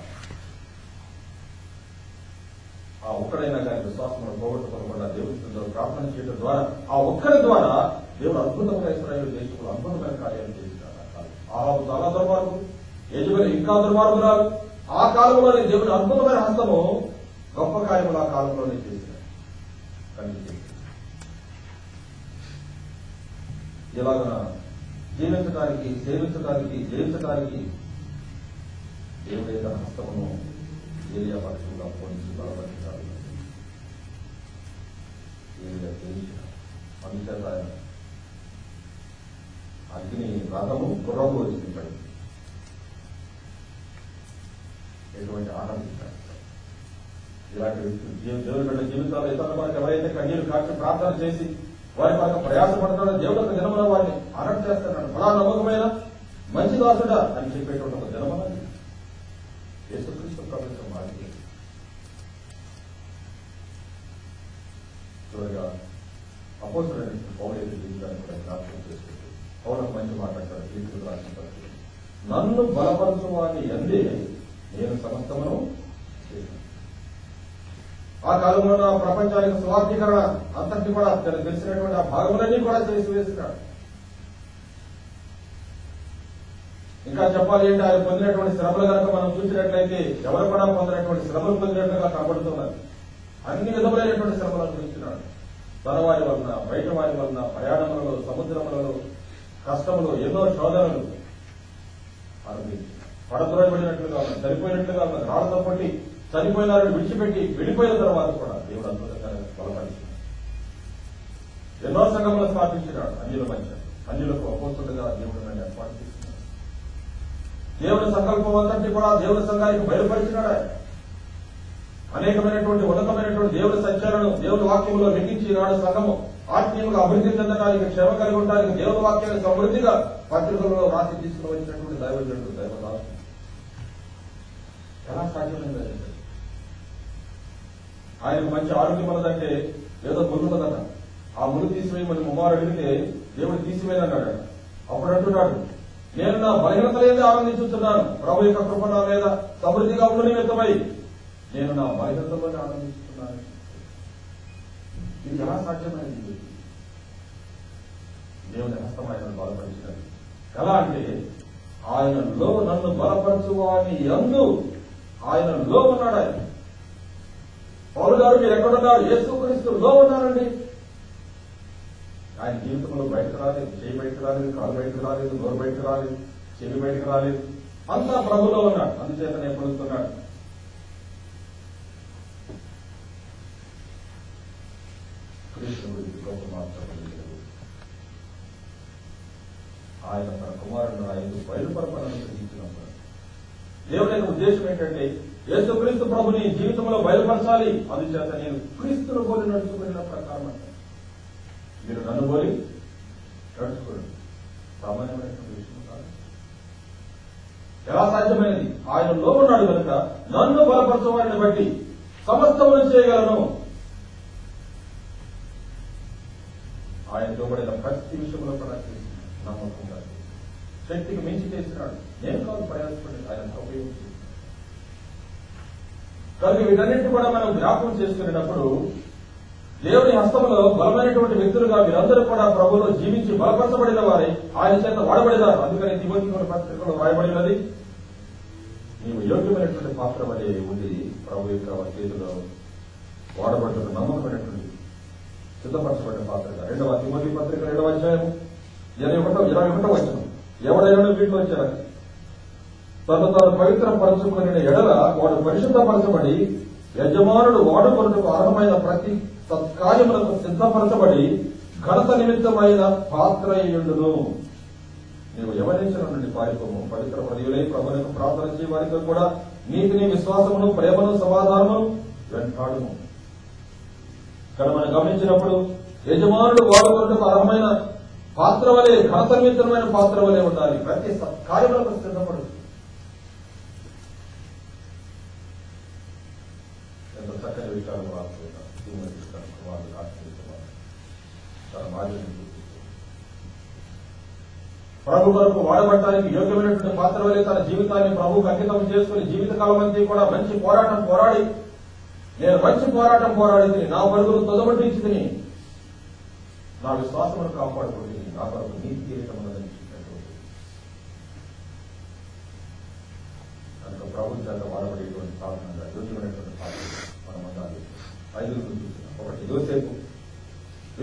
ఆ ఒక్కడైనా కానీ విశ్వాసం పోగొట్టుకోకుండా దేవుని సన్నిధిలో ప్రార్థన చేయడం ద్వారా, ఆ ఒక్కరి ద్వారా దేవుడు అద్భుతమైన ఇశ్రాయేలు దేశంలో అద్భుతమైన కార్యాలు చేసినాడు. ఆహాబు చాలా దుర్మార్గుడు, యెజబెలు ఇంకా దుర్మార్గురాలు. ఆ కాలంలోనే దేవుని అద్భుతమైన హస్తము గొప్ప కార్యములు ఆ కాలంలోనే చేసినాడు. ఇలాగ జీవించడానికి, సేవించడానికి, జయించడానికి దేవుడే తన హస్తమును ఏలియా పక్షంగా పోలించి బలపరిచాడు. ఏలియా జయించాడు. అందుచేత ఆయన అగ్ని రథము గుర్రము వచ్చింది పడి ఎటువంటి ఆనందించాడు. ఇలాంటి దేవుని బిడ్డ జీవితాలు ఇతరుల మనకు ఎవరైతే కన్నీరు కాచి ప్రార్థన చేసి వారి మనకు ప్రయాసపడుతున్నాడో దేవుడు ఒక దినమున వారిని ఆనంద చేస్తున్నాడు. బలా నమ్మకమైన మంచి దాసుడా అని చెప్పేటువంటి ఒక దినమన్నది యేసుక్రీస్తు ప్రపంచం వారికి. చివరిగా అపోస్తలుడైన పౌలు జీవితాన్ని కూడా జ్ఞాపకం చేసుకుంటూ పౌలకు మంచి మాట్లాడతాడు తీర్పుకు రాసిన పత్రిక. నన్ను బలపరచువాని యందే నేను సమస్తమును చేశాను. ఆ కాలంలో నా ప్రపంచానికి స్వార్థీకరణ అంతటి కూడా తనకు తెలిసినటువంటి ఆ భాగములన్నీ కూడా చేసి వేసినాడు. ఇంకా చెప్పాలి అంటే ఆయన పొందినటువంటి శ్రమలు కనుక మనం చూసినట్లయితే ఎవరు కూడా పొందినటువంటి శ్రమలు పొందినట్లుగా కనబడుతున్నారు. అన్ని విధములైనటువంటి శ్రమలు అనుభవిస్తున్నాడు. తన వారి వలన, బయట వారి వలన, ప్రయాణములలో, సముద్రములలో, కష్టములు, ఎన్నో శోధనలు అనుభవించి పడద్రోయబడినట్లుగా ఉన్నది, చనిపోయినట్లుగా ఉన్నది, రాళ్లతో కొట్టి చనిపోయినారని విడిచిపెట్టి వెళ్ళిపోయిన తర్వాత కూడా దేవుడు అద్భుతంగా బలపరిచినాడు. ఎన్నో సంఘములను స్థాపించినాడు. అన్యుల మధ్య అన్యులకు అపోస్తులుగా దేవుడు నన్ను ఏర్పాటు చేస్తున్నాడు. దేవుని సంకల్పం అంతటి కూడా దేవుని సంఘానికి బయలుపరిచినాడు. ఆయన అనేకమైనటువంటి ఉన్నతమైనటువంటి దేవుని సత్యాలను దేవుని వాక్యంలో వెంగించి ఈనాడు సంఘము ఆత్మీయంగా అభివృద్ధి చెందడానికి, క్షేమ కలిగి ఉండడానికి దేవుని వాక్యాన్ని సమృద్ధిగా పత్రికలలో రాసి తీసుకుని వచ్చినటువంటి దైవజనుడు, దైవదాసు ఎలా సాధ్యమైంది? ఆయనకు మంచి ఆరోగ్యం ఉన్నదంటే ఏదో మురుగున్నదట. ఆ మురుగు తీసివేయి మన ముమ్మారు అడిగితే దేవుడు తీసివేయనన్నాడు. అప్పుడు అంటున్నాడు, నేను నా బలహీనతలేదే ఆనందించుతున్నాను, ప్రభు యొక్క కృప నా మీద సమృద్ధిగా ఉండు నిమిత్తమై నేను నా బలహీనతలోనే ఆనందిస్తున్నాను. ఇది ఎలా సాధ్యమైంది? దేవుని హస్తం ఆయనను బలపరిచినది. ఎలా అంటే ఆయనలో నన్ను బలపరచువాని యందు ఆయనలో ఉన్నాడు. ఆయన పౌలు గారు మీరు ఎక్కడున్నారు? యేసుక్రీస్తులో ఉన్నారండి. ఆయన జీవితంలో బయటకు రాలేదు, చేయి బయటకు రాలేదు, కాలు బయటకు రాలేదు, నోరు బయటకు రాలేదు, చెవి బయటకు రాలేదు, అంతా ప్రభులో ఉన్నాడు. అందుచేత నేను పొందుతున్నాడు. క్రీస్తు గొప్ప మాత్రం ఆయన తన కుమారుడు ఐదు బయలుపరపాలని గ్రహించినప్పుడు దేవుని యొక్క ఉద్దేశం ఏంటంటే యేసుక్రీస్తు ప్రభుని జీవితంలో బయలుపరచాలి. అందుచేత నేను క్రీస్తును పోలి నడుచుకున్న ప్రకారం అంటే మీరు నన్ను పోలి నడుచుకోండి. సామాన్యమైనటువంటి విషయం కాదు. ఎలా సాధ్యమైనది? ఆయనలో ఉన్నాడు కనుక నన్ను బలపరచవాడిని బట్టి సమస్తమును చేయగలను. ఆయన ఇవ్వబడిన ప్రతి విషయంలో కూడా నమ్మకంగా శక్తికి మించి చేసినాడు. నేను కాదు ప్రయాసపడి ఆయన ఉపయోగించి కనుక వీటన్నింటి కూడా మనం జ్ఞాపకం చేసుకునేటప్పుడు దేవుని హస్తంలో బలమైనటువంటి వ్యక్తులుగా మీరందరూ కూడా ప్రభువులో జీవించి బలపరచబడిన వారే ఆయన చేత వాడబడినారు. అందుకని తిమోతికి పత్రికలో రాయబడినది, నీవు యోగ్యమైనటువంటి పాత్ర వలె ఉండి ప్రభు యొక్క చేతిలో వాడబడుతున్న నమ్మకమైనటువంటి సిద్ధపరచబడిన పాత్రగా 2వ తిమోతి పత్రిక 2వ అధ్యాయం 21వ వచనం, ఎవడైనా వీటిలో వచ్చారు తను తాను పవిత్ర పరచుకుని ఎడల వాడు పరిశుద్ధపరచబడి యజమానుడు వాడుకొనుటకు అర్హమైన ప్రతి సత్కార్యములకు సిద్ధపరచబడి ఘనత నిమిత్తమైన పాత్ర అయ్యుండును. నీవు ఎవరించిన నుండి పారిపోము, పవిత్ర హృదయులై ప్రభువునకు ప్రార్థన చేయ వారితో కూడా నీతిని, విశ్వాసమును, ప్రేమను, సమాధానమును వెంటాడును. ఇక్కడ మనం గమనించినప్పుడు యజమానుడు వాడుకొనుటకు అర్హమైన పాత్ర వలె, ఘనత నిమిత్తమైన పాత్ర వలె ఉండాలి. ప్రతి సత్కార్యములకు సిద్ధపడు. ఎంత చక్కని విషయాలు రాస్తున్నారు. ప్రభు కొరకు వాడబడటానికి యోగ్యమైనటువంటి పాత్ర వలె తన జీవితాన్ని ప్రభువుకు అంకితం చేసుకుని జీవితకాలం అంతా కూడా మంచి పోరాటం పోరాడి, నేను మంచి పోరాటం పోరాడింది, నా పరుగులు తొదమట్టించింది, నా విశ్వాసమును కాపాడుకుంటుంది, నా కొరకు నీతి కిరీటం కనుక ప్రభు చేత వాడబడేటువంటి సాధనంగా యోగ్యమైనటువంటి పాత్ర మనం అందాలి. 5 చూస్తున్నాం. ఒకటి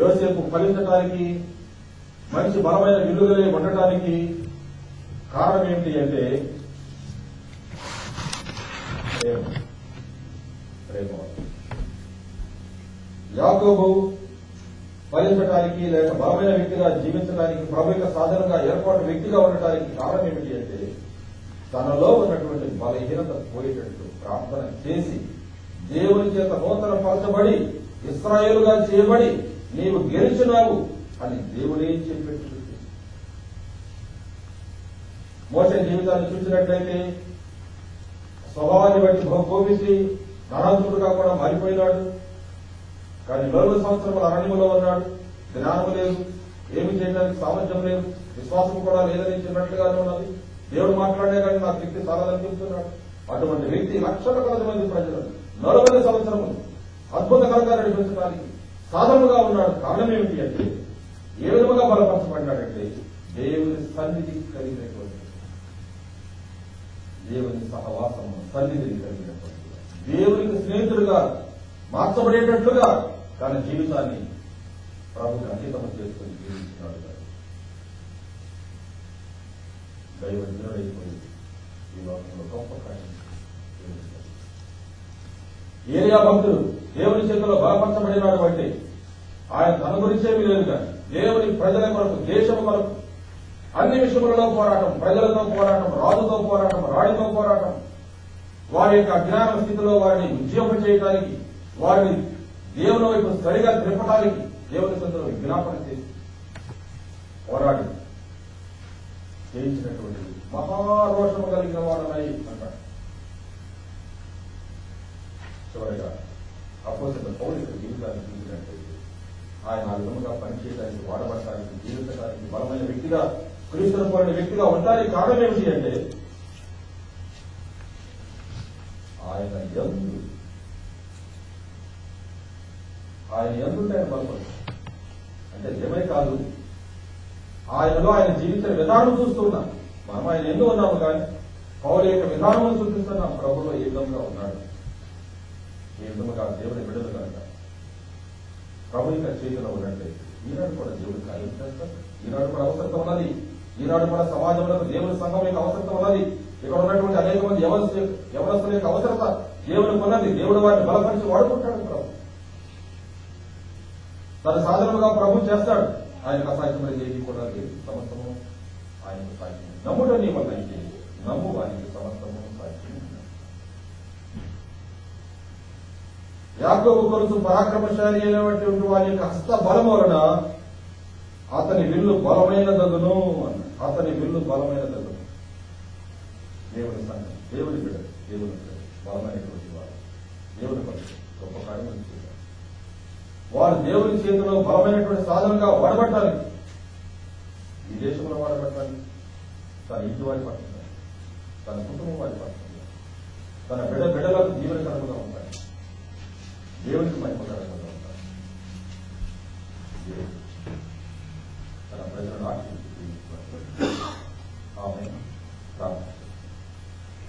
యోసేపు ఫలించడానికి, మంచి బలమైన విలువలే ఉండటానికి కారణం ఏంటి అంటే ప్రేమ. యాకోబు ఫలించడానికి లేక బలమైన వ్యక్తిగా జీవించడానికి, ప్రభు యొక్క సాధనంగా ఏర్పాటు వ్యక్తిగా ఉండటానికి కారణం ఏమిటి అంటే తనలో ఉన్నటువంటి బలహీనత పోయేటట్టు ప్రార్థన చేసి దేవుని చేత నూతన పరచబడి ఇశ్రాయేలుగా చేయబడి నీవు గెలిచినావు అని దేవుడే చెప్పేట్టు. మోషే జీవితాన్ని చూసినట్లయితే స్వభావాన్ని బట్టి కోపించి ధనాత్ముడుగా కూడా మారిపోయినాడు. కానీ 4 సంవత్సరముల అరణ్యములో ఉన్నాడు, జ్ఞానము లేదు, ఏమి చేయడానికి సామర్థ్యం లేదు, విశ్వాసం కూడా లేదని చెప్పినట్లుగానే ఉన్నది. దేవుడు మాట్లాడే కానీ నా శక్తి చాలని చెప్తున్నాడు. అటువంటి వ్యక్తి లక్షల కొలది మంది ప్రజలు 40 సంవత్సరములు అద్భుతకరంగా నడిపించడానికి సాధనగా ఉన్నాడు. కారణం ఏమిటి అంటే ఏ విధముగా బలపరచబడ్డాడంటే దేవుని సన్నిధి కలిగినటువంటి, దేవుని సహవాసము సన్నిధిని కలిగినటువంటి, దేవునికి స్నేహితుడుగా మార్చబడేటట్లుగా తన జీవితాన్ని ప్రభుకి అంకితం చేసుకుని జీవించినాడు. దైవజనుడైపోయింది ఈ లోకంలో గొప్ప కార్యం. ఏలియా భక్తుడు దేవుని చేతిలో బలపరచబడినాడు అంటే ఆయన తన గురించేమీ లేదు కానీ దేవుని ప్రజల కొరకు, దేశం కొరకు అన్ని విషయములలో పోరాటం, ప్రజలతో పోరాటం, రాజుతో పోరాటం, రాణితో పోరాటం, వారి యొక్క అజ్ఞాన స్థితిలో వారిని ఉద్యమం చేయడానికి, వారిని దేవుని వైపు సరిగా త్రిప్పడానికి దేవుని సందులో విజ్ఞాపన చేసి పోరాడి చేయించినటువంటి మహారోషము కలిగిన వాడనై అంటాడు. చివరిగా అపోస్తలుడైన పౌలు యొక్క జీవితాన్ని చూసినట్లయితే ఆయన ఆ విధముగా పనిచేయడానికి, వాడబడటానికి, జీవించడానికి బలమైన వ్యక్తిగా, క్రీస్తును పోలిన వ్యక్తిగా ఉండడానికి కారణం ఏమిటి అంటే ఆయన ఎందుంటే ఆయన బలపడు అంటే ఏమై కాదు, ఆయనలో ఆయన జీవించిన విధానం చూస్తున్నాం. మనం ఆయన ఎందుకు ఉన్నాము కానీ పౌలు యొక్క విధానం చూపిస్తున్నాం. ప్రభులో ఏ విధంగా ఉన్నాడు, ఏ విధముగా దేవుని విడుదల కనుక ప్రభు యొక్క చేతిలో ఉన్నట్లయితే ఈనాడు కూడా దేవుడి కార్యం చేస్తారు. ఈనాడు కూడా అవసరత ఉన్నది. ఈనాడు కూడా సమాజంలో దేవుని సంఘం యొక్క అవసరత ఉన్నది. ఇక్కడ ఉన్నటువంటి అనేక మంది యవనస్తుల యొక్క అవసరత దేవునికి ఉన్నది. దేవుడు వారిని బలపరిచి వాడుకుంటాడు. ప్రభు తన సాధనలుగా ప్రభు చేస్తాడు. ఆయనకు అసాధ్యమైన ఏది కూడా లేదు. సమస్తము ఆయనకు సాధ్యం. నమ్ముట నీ వల్ల అయితే నమ్ము వారికి సమస్తము సాధ్యం. యాకోబు కొరకు పరాక్రమశాలి అయినటువంటి వారి యొక్క హస్త బలం వలన అతని విల్లు బలమైన దగును అన్న. అతని విల్లు బలమైన దగును. దేవుని సంఘం, దేవుని బిడ్డ, దేవుని బలమైనటువంటి వారు దేవుని పక్షం గొప్ప కార్యం చేశారు. వారు దేవుని చేతిలో బలమైనటువంటి సాధనగా వాడబట్టాలి. ఈ దేశంలో వాడబట్టాలి. తన ఇంటి వారి పట్ల, తన కుటుంబం వారి పట్ల, తన బిడ్డలకు జీవనకరంగా ఉంటాయి. దేవునికి మహిమకరంగా ఉంటారు. తన ప్రజలను ఆశీర్వదించారు. ఆమేన్.